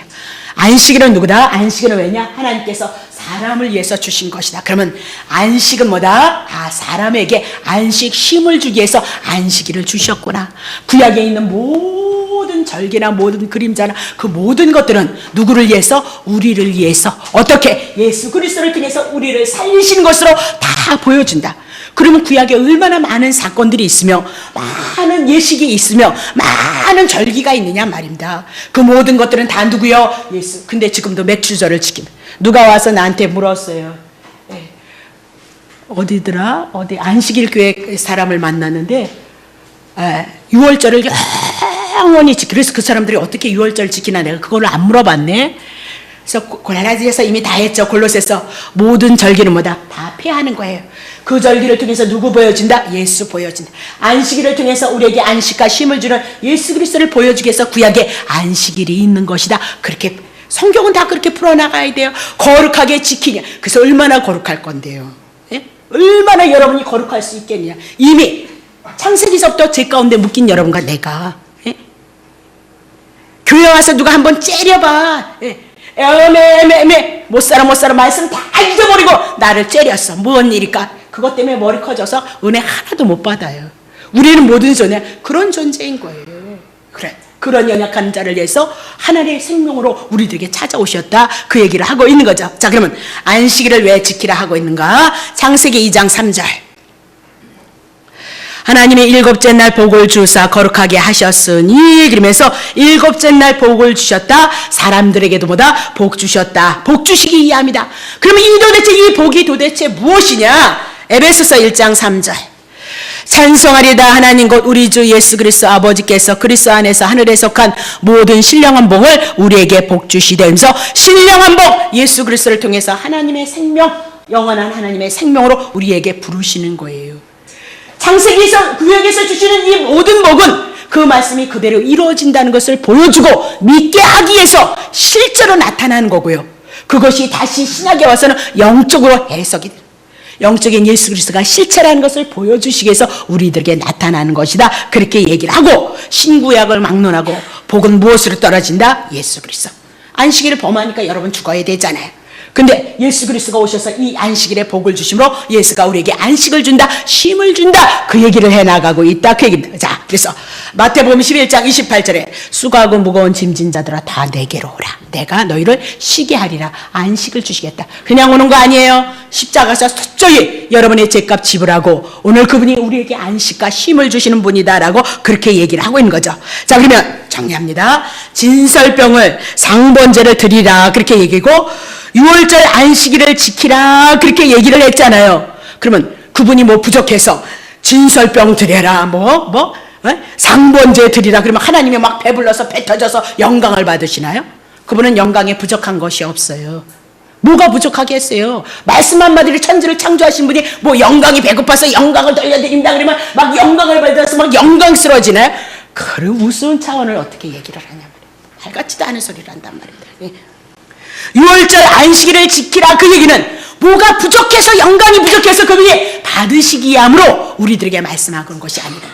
안식일은 누구다? 안식일은 왜냐? 하나님께서 사람을 위해서 주신 것이다. 그러면 안식은 뭐다? 사람에게 안식 쉼을 주기 위해서 안식일을 주셨구나. 구약에 있는 모든 절기나 모든 그림자나 그 모든 것들은 누구를 위해서? 우리를 위해서. 어떻게? 예수 그리스도를 통해서 우리를 살리시는 것으로 다 보여준다. 그러면 구약에 얼마나 많은 사건들이 있으며 많은 예식이 있으며 많은 절기가 있느냐 말입니다. 그 모든 것들은 다 누구요? 예수. 근데 지금도 맥주절을 지킵니다. 누가 와서 나한테 물었어요. 어디더라? 어디 안식일 교회 사람을 만났는데 6월절을 영원히 지키. 그래서 그 사람들이 어떻게 6월절을 지키나 내가 그걸 안 물어봤네. 그래서 골라디아서 이미 다 했죠. 골로새서 모든 절기는 뭐다? 다 폐하는 거예요. 그 절기를 통해서 누구 보여준다? 예수 보여준다. 안식일을 통해서 우리에게 안식과 쉼을 주는 예수 그리스도를 보여주기 위해서 구약에 안식일이 있는 것이다. 그렇게 성경은 다 그렇게 풀어나가야 돼요. 거룩하게 지키냐. 그래서 얼마나 거룩할 건데요. 예? 얼마나 여러분이 거룩할 수 있겠냐. 이미 창세기서부터 제 가운데 묶인 여러분과 내가 교회 와서 누가 한번 째려봐. 못 살아 말씀 다 잊어버리고 나를 째렸어. 뭔 일일까? 그것 때문에 머리 커져서 은혜 하나도 못 받아요. 우리는 모든 존재 그런 존재인 거예요. 그래. 그런 연약한 자를 위해서 하나님의 생명으로 우리들에게 찾아오셨다. 그 얘기를 하고 있는 거죠. 자, 그러면 안식일을 왜 지키라 하고 있는가? 창세기 2장 3절. 하나님의 일곱째 날 복을 주사 거룩하게 하셨으니, 그러면서 일곱째 날 복을 주셨다. 사람들에게도 보다 복 주셨다. 복 주시기 위함이다. 그러면 이 복이 도대체 무엇이냐? 에베소서 1장 3절. 찬송하리다 하나님 곧 우리 주 예수 그리스도 아버지께서 그리스도 안에서 하늘에 속한 모든 신령한 복을 우리에게 복 주시되면서 신령한 복, 예수 그리스도를 통해서 하나님의 생명, 영원한 하나님의 생명으로 우리에게 부르시는 거예요. 창세기에서 구약에서 주시는 이 모든 복은 그 말씀이 그대로 이루어진다는 것을 보여주고 믿게 하기 위해서 실제로 나타나는 거고요. 그것이 다시 신약에 와서는 영적으로 해석이 돼요. 영적인 예수 그리스도가 실체라는 것을 보여주시기 위해서 우리들에게 나타나는 것이다. 그렇게 얘기를 하고, 신구약을 막론하고 복은 무엇으로 떨어진다? 예수 그리스도. 안식일을 범하니까 여러분 죽어야 되잖아요. 근데 예수 그리스도가 오셔서 이 안식일에 복을 주심으로 예수가 우리에게 안식을 준다, 쉼을 준다, 그 얘기를 해나가고 있다, 그 얘기입니다. 자, 그래서 마태복음 11장 28절에 수고하고 무거운 짐진 자들아 다 내게로 오라. 내가 너희를 쉬게 하리라. 안식을 주시겠다. 그냥 오는 거 아니에요. 십자가에서 철저히 여러분의 죄값 지불하고 오늘 그분이 우리에게 안식과 쉼을 주시는 분이다라고 그렇게 얘기를 하고 있는 거죠. 자, 그러면 정리합니다. 진설병을 상번제를 드리라 그렇게 얘기고, 6월절 안식일을 지키라 그렇게 얘기를 했잖아요. 그러면 그분이 뭐 부족해서 진설병 드려라 상번제 드리라 그러면 하나님이 막 배불러서 배 터져서 영광을 받으시나요? 그분은 영광에 부족한 것이 없어요. 뭐가 부족하겠어요? 말씀 한마디로 천지를 창조하신 분이 뭐 영광이 배고파서 영광을 돌려드린다 그러면 막 영광을 받아서 막 영광스러워지나요? 그 우스운 차원을 어떻게 얘기를 하냐 말이에요. 말 같지도 않은 소리를 한단 말이에요. 6월절 안식일을 지키라 그 얘기는 뭐가 부족해서, 영광이 부족해서 그분이 받으시기 위함으로 우리들에게 말씀하는 것이 아니다.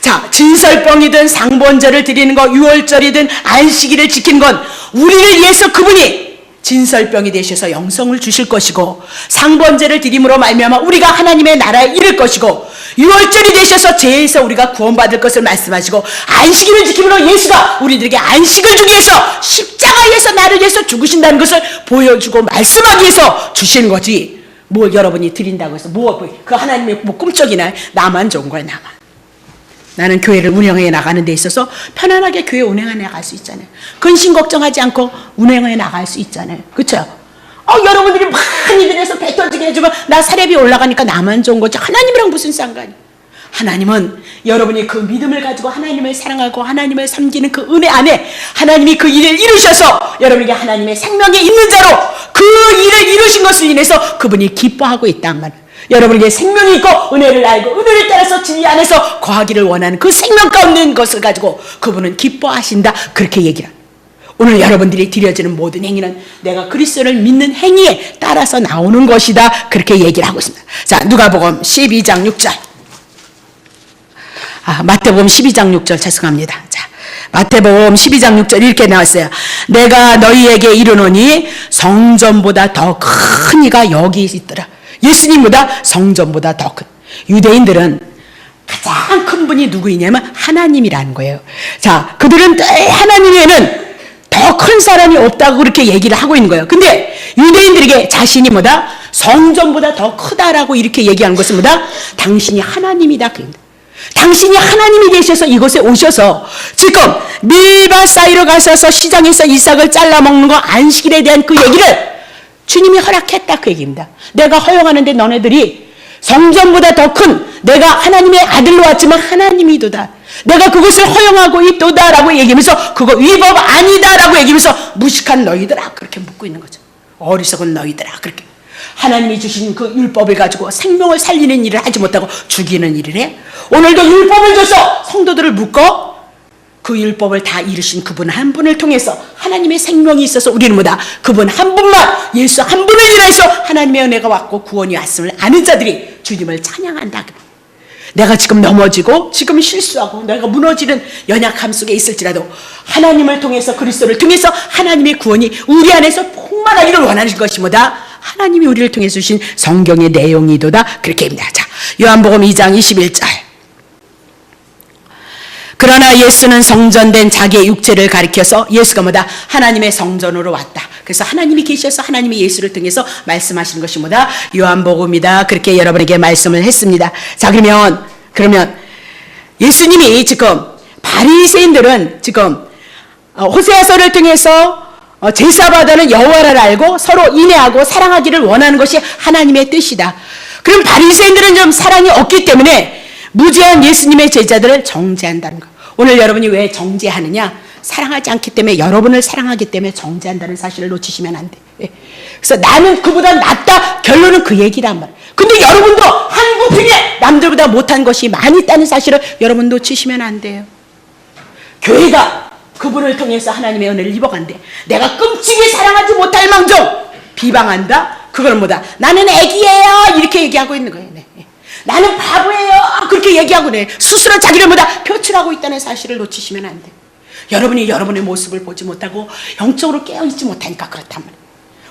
자, 진설병이든 상번제를 드리는 것, 6월절이든 안식일을 지키는 건 우리를 위해서 그분이 진설병이 되셔서 영성을 주실 것이고, 상번제를 드림으로 말미암아 우리가 하나님의 나라에 이를 것이고, 6월절이 되셔서 죄에서 우리가 구원받을 것을 말씀하시고, 안식일을 지킴으로 예수가 우리들에게 안식을 주기 위해서 십자가에서 나를 위해서 죽으신다는 것을 보여주고 말씀하기 위해서 주시는 거지. 뭐 여러분이 드린다고 해서 그 하나님의 뭐 꿈쩍이나 나만 좋은 거야. 나는 교회를 운영해 나가는 데 있어서 편안하게 교회 운영해 나갈 수 있잖아요. 근심 걱정하지 않고 운영해 나갈 수 있잖아요. 그렇죠? 여러분들이 많이 들여서 배 터지게 해주면 나 사례비 올라가니까 나만 좋은 거지. 하나님이랑 무슨 상관이? 하나님은 여러분이 그 믿음을 가지고 하나님을 사랑하고 하나님을 섬기는 그 은혜 안에 하나님이 그 일을 이루셔서 여러분에게 하나님의 생명에 있는 자로 그 일을 이루신 것을 인해서 그분이 기뻐하고 있단 말이에요. 여러분에게 생명이 있고 은혜를 알고 은혜를 따라서 진리 안에서 거하기를 원하는 그 생명 가운데 것을 가지고 그분은 기뻐하신다. 그렇게 얘기를 합니다. 오늘 여러분들이 드려지는 모든 행위는 내가 그리스도를 믿는 행위에 따라서 나오는 것이다. 그렇게 얘기를 하고 있습니다. 자, 누가복음 12장 6절. 마태복음 12장 6절 죄송합니다. 자, 마태복음 12장 6절 이렇게 나왔어요. 내가 너희에게 이르노니 성전보다 더 큰 이가 여기 있더라. 예수님보다 성전보다 더 큰. 유대인들은 가장 큰 분이 누구이냐면 하나님이라는 거예요. 자, 그들은 하나님에는 더 큰 사람이 없다고 그렇게 얘기를 하고 있는 거예요. 근데 유대인들에게 자신이 뭐다? 성전보다 더 크다라고 이렇게 얘기하는 것은 뭐다? 당신이 하나님이다. 당신이 하나님이 되셔서 이곳에 오셔서 지금 밀밭 사이로 가셔서 시장에서 이삭을 잘라 먹는 거 안식일에 대한 그 얘기를 주님이 허락했다 그 얘기입니다. 내가 허용하는데 너네들이 성전보다 더 큰 내가 하나님의 아들로 왔지만 하나님이도다. 내가 그것을 허용하고 있도다라고 얘기하면서 그거 위법 아니다라고 얘기하면서 무식한 너희들아 그렇게 묻고 있는 거죠. 어리석은 너희들아 그렇게. 하나님이 주신 그 율법을 가지고 생명을 살리는 일을 하지 못하고 죽이는 일을 해. 오늘도 율법을 줘서 성도들을 묶어 그 율법을 다 이루신 그분 한 분을 통해서 하나님의 생명이 있어서 우리는 뭐다? 그분 한 분만, 예수 한 분을 인해서 하나님의 은혜가 왔고 구원이 왔음을 아는 자들이 주님을 찬양한다. 내가 지금 넘어지고 지금 실수하고 내가 무너지는 연약함 속에 있을지라도 하나님을 통해서 그리스도를 통해서 하나님의 구원이 우리 안에서 풍만하기를 원하는 것이 뭐다? 하나님이 우리를 통해서 주신 성경의 내용이도다. 그렇게 입니다. 자, 요한복음 2장 21절. 그러나 예수는 성전된 자기의 육체를 가리켜서 예수가 뭐다? 하나님의 성전으로 왔다. 그래서 하나님이 계셔서 하나님이 예수를 통해서 말씀하시는 것이 뭐다? 요한복음이다. 그렇게 여러분에게 말씀을 했습니다. 자, 그러면 예수님이 지금 바리새인들은 지금 호세아서를 통해서 제사받아는 여호와를 알고 서로 인애하고 사랑하기를 원하는 것이 하나님의 뜻이다. 그럼 바리새인들은 좀 사랑이 없기 때문에 무죄한 예수님의 제자들을 정죄한다는 거. 오늘 여러분이 왜 정죄하느냐? 사랑하지 않기 때문에, 여러분을 사랑하기 때문에 정죄한다는 사실을 놓치시면 안 돼. 그래서 나는 그보다 낫다. 결론은 그 얘기란 말이에요. 근데 여러분도 한국 중에 남들보다 못한 것이 많이 있다는 사실을 여러분 놓치시면 안 돼요. 교회가 그분을 통해서 하나님의 은혜를 입어간대. 내가 끔찍이 사랑하지 못할 망정 비방한다? 그걸 뭐다? 나는 애기예요. 이렇게 얘기하고 있는 거예요. 네. 나는 바보예요. 그렇게 얘기하고 네. 스스로 자기를 뭐다? 표출하고 있다는 사실을 놓치시면 안 돼요. 여러분이 여러분의 모습을 보지 못하고 영적으로 깨어있지 못하니까 그렇단 말이에요.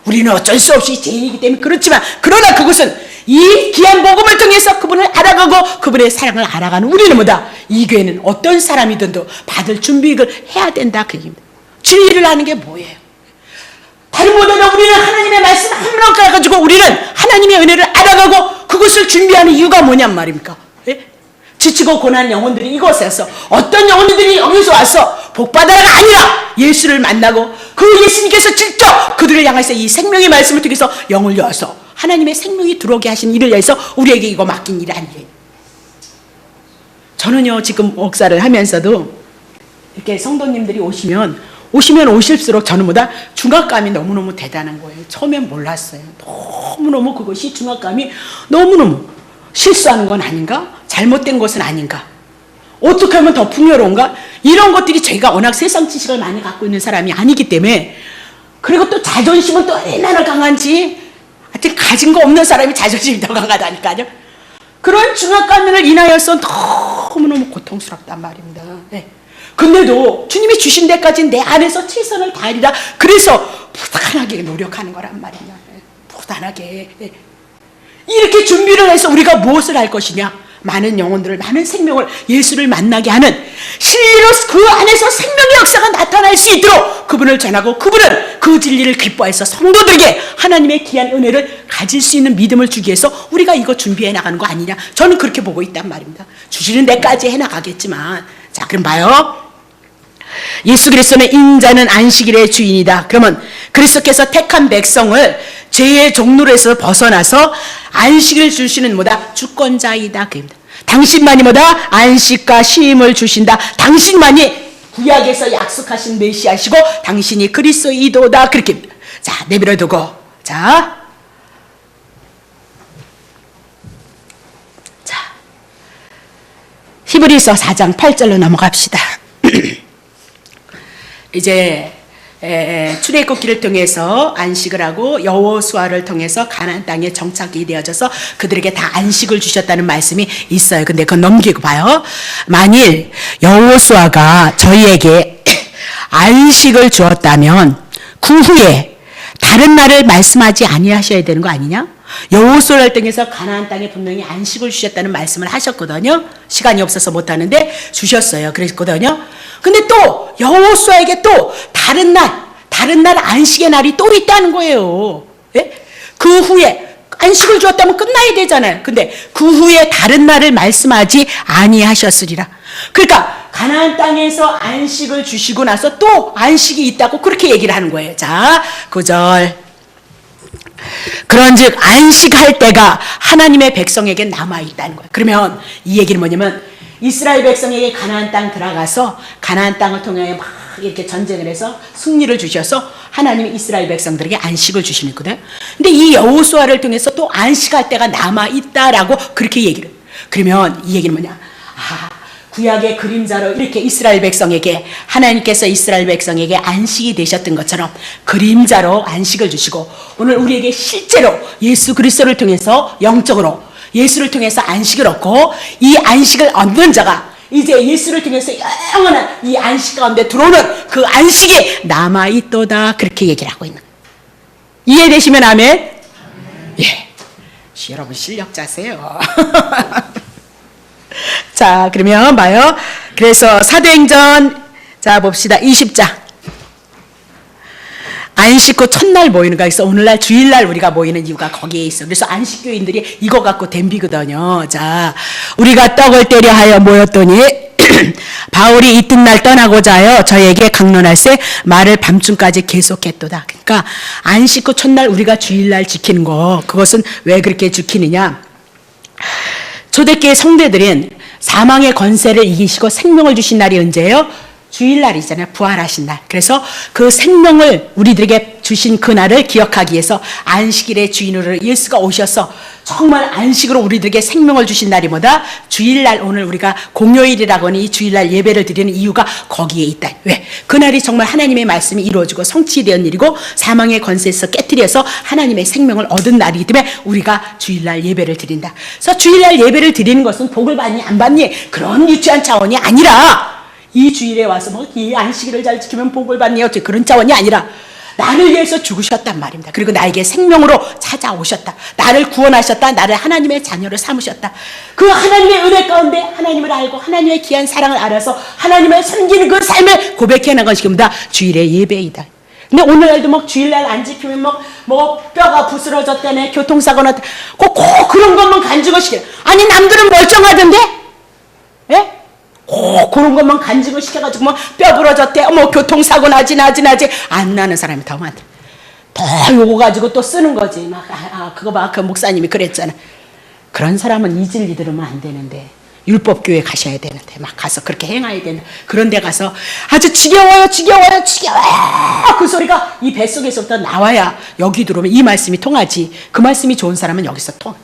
우리는 어쩔 수 없이 죄인이기 때문에 그렇지만, 그러나 그것은 이 귀한 복음을 통해서 그분을 알아가고 그분의 사랑을 알아가는 우리는 뭐다? 이 교회는 어떤 사람이든도 받을 준비를 해야 된다. 그 얘기입니다. 진리를 아는 게 뭐예요? 다른 보다도 우리는 하나님의 말씀 한번 가지고 우리는 하나님의 은혜를 알아가고 그것을 준비하는 이유가 뭐냔 말입니까? 예? 지치고 고난 영혼들이 이곳에서, 어떤 영혼들이 여기서 와서 복받아라가 아니라 예수를 만나고 그 예수님께서 직접 그들을 향해서 이 생명의 말씀을 통해서 영을 여서 하나님의 생명이 들어오게 하신 일을 위해서 우리에게 이거 맡긴 일이 아니에요. 저는요, 지금 목사를 하면서도 이렇게 성도님들이 오시면 오실수록 저는 뭐다? 중압감이 너무너무 대단한 거예요. 처음엔 몰랐어요. 너무너무 그것이 중압감이 너무너무 실수하는 건 아닌가? 잘못된 것은 아닌가? 어떻게 하면 더 풍요로운가? 이런 것들이 제가 워낙 세상 지식을 많이 갖고 있는 사람이 아니기 때문에, 그리고 또 자존심은 또 얼마나 강한지, 하여튼 가진 거 없는 사람이 자존심이 더 강하다니까요. 그런 중압감을 인하여서 너무너무 고통스럽단 말입니다. 네. 근데도 주님이 주신 데까지는 내 안에서 최선을 다하리라. 그래서 부단하게 노력하는 거란 말이냐. 부단하게. 네. 이렇게 준비를 해서 우리가 무엇을 할 것이냐? 많은 영혼들을, 많은 생명을 예수를 만나게 하는, 실로 그 안에서 생명의 역사가 나타날 수 있도록 그분을 전하고 그분은 그 진리를 기뻐해서 성도들에게 하나님의 귀한 은혜를 가질 수 있는 믿음을 주기 위해서 우리가 이거 준비해 나가는 거 아니냐? 저는 그렇게 보고 있단 말입니다. 주시는 데까지 해 나가겠지만, 자, 그럼 봐요. 예수 그리스도는 인자는 안식일의 주인이다. 그러면 그리스도께서 택한 백성을 죄의 종로에서 벗어나서 안식을 주시는 뭐다? 주권자이다. 그입니다. 당신만이 뭐다? 안식과 쉼을 주신다. 당신만이 구약에서 약속하신 메시아시고 당신이 그리스도이도다. 그렇게. 자, 내버려 두고. 자, 히브리서 4장 8절로 넘어갑시다. 이제 출애굽기를 통해서 안식을 하고 여호수아를 통해서 가나안 땅에 정착이 되어져서 그들에게 다 안식을 주셨다는 말씀이 있어요. 근데 그건 넘기고 봐요. 만일 여호수아가 저희에게 안식을 주었다면 그 후에 다른 날을 말씀하지 아니하셔야 되는 거 아니냐? 여호수아를 통해서 가나안 땅에 분명히 안식을 주셨다는 말씀을 하셨거든요. 시간이 없어서 못하는데 주셨어요. 그랬거든요. 근데 또 여호수아에게 또 다른 날 안식의 날이 또 있다는 거예요. 예? 그 후에 안식을 주었다면 끝나야 되잖아요. 근데 그 후에 다른 날을 말씀하지 아니하셨으리라. 그러니까 가나안 땅에서 안식을 주시고 나서 또 안식이 있다고 그렇게 얘기를 하는 거예요. 자, 9절. 그런즉 안식할 때가 하나님의 백성에게 남아있다는 거예요. 그러면 이 얘기는 뭐냐면 이스라엘 백성에게 가나안 땅 들어가서 가나안 땅을 통해 막 이렇게 전쟁을 해서 승리를 주셔서 하나님이 이스라엘 백성들에게 안식을 주시는 거예요. 근데 이 여호수아를 통해서 또 안식할 때가 남아있다라고 그렇게 얘기를. 그러면 이 얘기는 뭐냐? 구약의 그림자로 이렇게 이스라엘 백성에게 하나님께서 이스라엘 백성에게 안식이 되셨던 것처럼 그림자로 안식을 주시고 오늘 우리에게 실제로 예수 그리스도를 통해서 영적으로 예수를 통해서 안식을 얻고 이 안식을 얻는 자가 이제 예수를 통해서 영원한 이 안식 가운데 들어오는 그 안식이 남아있도다. 그렇게 얘기를 하고 있는 거예요. 이해되시면 아멘? 예. 여러분 실력자세요. 자, 그러면 봐요. 그래서 사도행전 자 봅시다. 20장. 안식 후 첫날 모이는 거 있어. 오늘날 주일날 우리가 모이는 이유가 거기에 있어. 그래서 안식교인들이 이거 갖고 덤비거든요. 자, 우리가 떡을 떼려 하여 모였더니 바울이 이튿날 떠나고자 하여 저에게 강론할세 말을 밤중까지 계속했도다. 그러니까 안식 후 첫날 우리가 주일날 지키는 거, 그것은 왜 그렇게 지키느냐? 초대교회 성도들은 사망의 권세를 이기시고 생명을 주신 날이 언제예요? 주일날이잖아요. 부활하신 날. 그래서 그 생명을 우리들에게 주신 그 날을 기억하기 위해서 안식일의 주인으로 예수가 오셔서 정말 안식으로 우리들에게 생명을 주신 날이 뭐다? 주일날. 오늘 우리가 공휴일이라고 하는 이 주일날 예배를 드리는 이유가 거기에 있다. 왜? 그날이 정말 하나님의 말씀이 이루어지고 성취된 일이고 사망의 권세에서 깨트려서 하나님의 생명을 얻은 날이기 때문에 우리가 주일날 예배를 드린다. 그래서 주일날 예배를 드리는 것은 복을 받니 안 받니 그런 유치한 차원이 아니라 이 주일에 와서 뭐 이 안식일을 잘 지키면 복을 받니 어째 그런 차원이 아니라 나를 위해서 죽으셨단 말입니다. 그리고 나에게 생명으로 찾아오셨다. 나를 구원하셨다. 나를 하나님의 자녀를 삼으셨다. 그 하나님의 은혜 가운데 하나님을 알고 하나님의 귀한 사랑을 알아서 하나님을 섬기는 그 삶을 고백해내는 것이 뭐다? 주일의 예배이다. 근데 오늘날도 뭐 주일날 안 지키면 뭐 뼈가 부스러졌다네, 교통사고 났다. 꼭 그런 것만 간증을 시켜. 아니 남들은 멀쩡하던데? 예? 그런 것만 간증을 시켜가지고 뭐 뼈 부러졌대, 뭐 교통사고 나지 안 나는 사람이 더 많다. 더 요거 가지고 또 쓰는 거지. 막 그거 봐, 그 목사님이 그랬잖아. 그런 사람은 이 진리 들으면 안 되는데 율법교회 가셔야 되는데 막 가서 그렇게 행해야 되는 그런 데 가서 아주 지겨워요. 그 소리가 이 뱃속에서부터 나와야 여기 들어오면 이 말씀이 통하지. 그 말씀이 좋은 사람은 여기서 통해.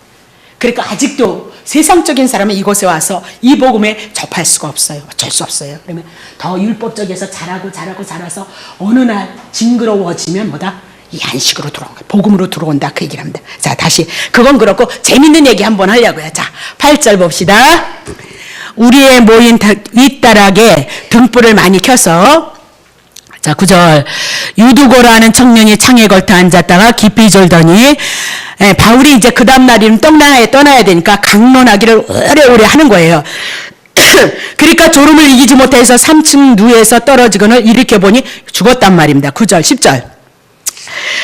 그러니까 아직도 세상적인 사람은 이곳에 와서 이 복음에 접할 수가 없어요. 어쩔 수 없어요. 그러면 더 율법적에서 자라서 어느 날 징그러워지면 뭐다? 이 안식으로 들어온 거야. 복음으로 들어온다. 그 얘기를 합니다. 자, 다시. 그건 그렇고 재밌는 얘기 한번 하려고요. 자, 8절 봅시다. 우리의 모인 윗다락에 등불을 많이 켜서 자, 9절. 유두고라는 청년이 창에 걸터 앉았다가 깊이 졸더니 바울이 이제 그 다음날이면 떡나라에 떠나야 되니까 강론하기를 오래오래 하는 거예요. 그러니까 졸음을 이기지 못해서 3층 누에서 떨어지거늘 일으켜보니 죽었단 말입니다. 9절, 10절.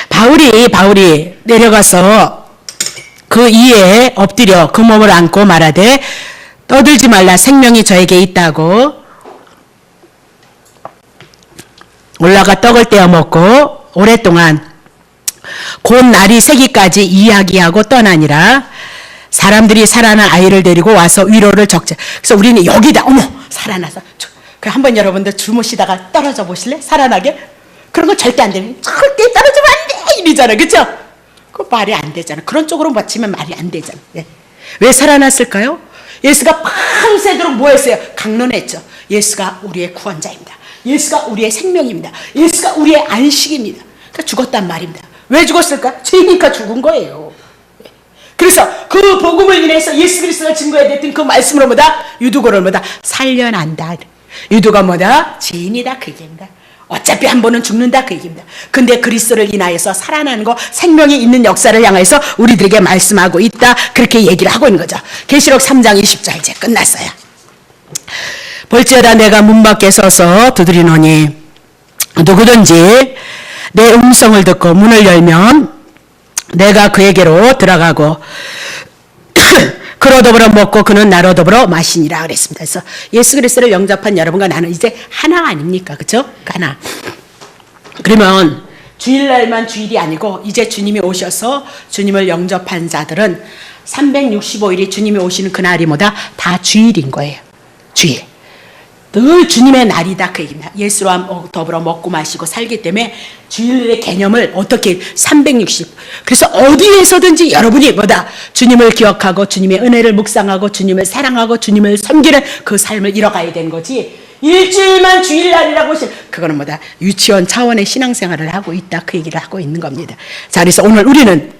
바울이 내려가서 그 이에 엎드려 그 몸을 안고 말하되 떠들지 말라 생명이 저에게 있다고 올라가 떡을 떼어 먹고 오랫동안 곧 날이 새기까지 이야기하고 떠나니라. 사람들이 살아난 아이를 데리고 와서 위로를 적자. 그래서 우리는 여기다 어머 살아나서 한번 여러분들 주무시다가 떨어져 보실래? 살아나게? 그런 거 절대 안 돼. 절대 떨어지면 안 돼 이러잖아. 그렇죠? 그 말이 안 되잖아. 그런 쪽으로 맞추면 말이 안 되잖아. 네. 왜 살아났을까요? 예수가 밤새도록 뭐 했어요? 강론했죠. 예수가 우리의 구원자입니다. 예수가 우리의 생명입니다. 예수가 우리의 안식입니다. 그러니까 죽었단 말입니다. 왜 죽었을까? 죄니까 죽은 거예요. 그래서 그 복음을 인해서 예수 그리스도가 증거해야 됐던 그 말씀으로 뭐다? 유두고를 뭐다? 살려난다. 유두가 뭐다? 죄인이다. 그 얘기입니다. 어차피 한 번은 죽는다. 그 얘기입니다. 근데 그리스도를 인하여서 살아나는 거, 생명이 있는 역사를 향해서 우리들에게 말씀하고 있다. 그렇게 얘기를 하고 있는 거죠. 계시록 3장 20절 이제 끝났어요. 볼지어다 내가 문 밖에 서서 두드리노니 누구든지 내 음성을 듣고 문을 열면 내가 그에게로 들어가고 그로 더불어 먹고 그는 나로 더불어 마시니라 그랬습니다. 그래서 예수 그리스도를 영접한 여러분과 나는 이제 하나 아닙니까? 그렇죠? 하나. 그러면 주일날만 주일이 아니고 이제 주님이 오셔서 주님을 영접한 자들은 365일이 주님이 오시는 그날이 뭐다? 다 주일인 거예요. 주일. 늘 주님의 날이다 그 얘기입니다. 예수와 더불어 먹고 마시고 살기 때문에 주일의 개념을 어떻게 360 그래서 어디에서든지 여러분이 뭐다? 주님을 기억하고 주님의 은혜를 묵상하고 주님을 사랑하고 주님을 섬기는 그 삶을 이뤄가야 되는 거지. 일주일만 주일날이라고 그거는 뭐다? 유치원 차원의 신앙생활을 하고 있다 그 얘기를 하고 있는 겁니다. 자, 그래서 오늘 우리는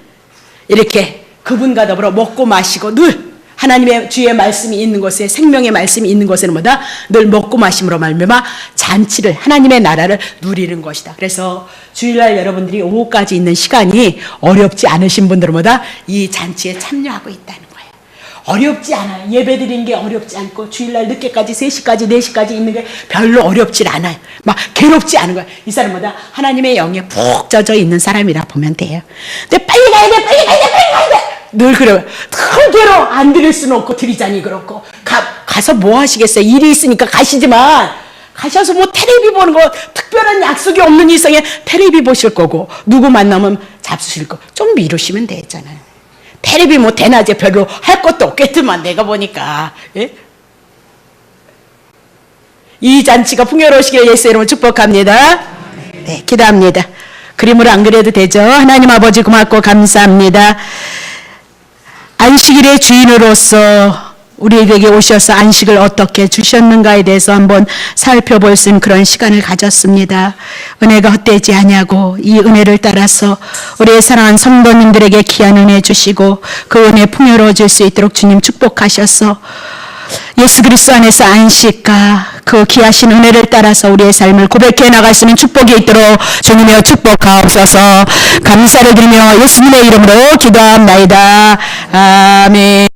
이렇게 그분과 더불어 먹고 마시고 늘 하나님의 주의 말씀이 있는 곳에 생명의 말씀이 있는 곳에는 뭐다? 늘 먹고 마심으로 말미암아 잔치를 하나님의 나라를 누리는 것이다. 그래서 주일날 여러분들이 오후까지 있는 시간이 어렵지 않으신 분들은 뭐다? 이 잔치에 참여하고 있다는 거예요. 어렵지 않아요. 예배 드리는 게 어렵지 않고 주일날 늦게까지 3시까지 4시까지 있는 게 별로 어렵지 않아요. 막 괴롭지 않은 거예요. 이 사람보다 하나님의 영에 푹 젖어 있는 사람이라 보면 돼요. 근데 빨리 가야 돼, 빨리 가야 돼, 빨리 가야 돼. 늘 그래요. 그대로 안 드릴 수는 없고 드리자니 그렇고 가서 뭐 하시겠어요? 일이 있으니까 가시지만 가셔서 뭐 텔레비 보는 거 특별한 약속이 없는 이상에 텔레비 보실 거고 누구 만나면 잡수실 거 좀 미루시면 되잖아요. 텔레비 뭐 대낮에 별로 할 것도 없겠지만 내가 보니까 예? 이 잔치가 풍요로우시길 예수 이름으로 축복합니다. 네, 기도합니다. 그림으로 안 그려도 되죠? 하나님 아버지 고맙고 감사합니다. 안식일의 주인으로서 우리에게 오셔서 안식을 어떻게 주셨는가에 대해서 한번 살펴볼 수 있는 그런 시간을 가졌습니다. 은혜가 헛되지 아니하고 이 은혜를 따라서 우리의 사랑하는 성도님들에게 귀한 은혜 주시고 그 은혜 풍요로워질 수 있도록 주님 축복하셔서 예수 그리스도 안에서 안식과 그 귀하신 은혜를 따라서 우리의 삶을 고백해 나갈 수 있는 축복이 있도록 주님의 축복하옵소서. 감사를 드리며 예수님의 이름으로 기도합나이다. 아멘.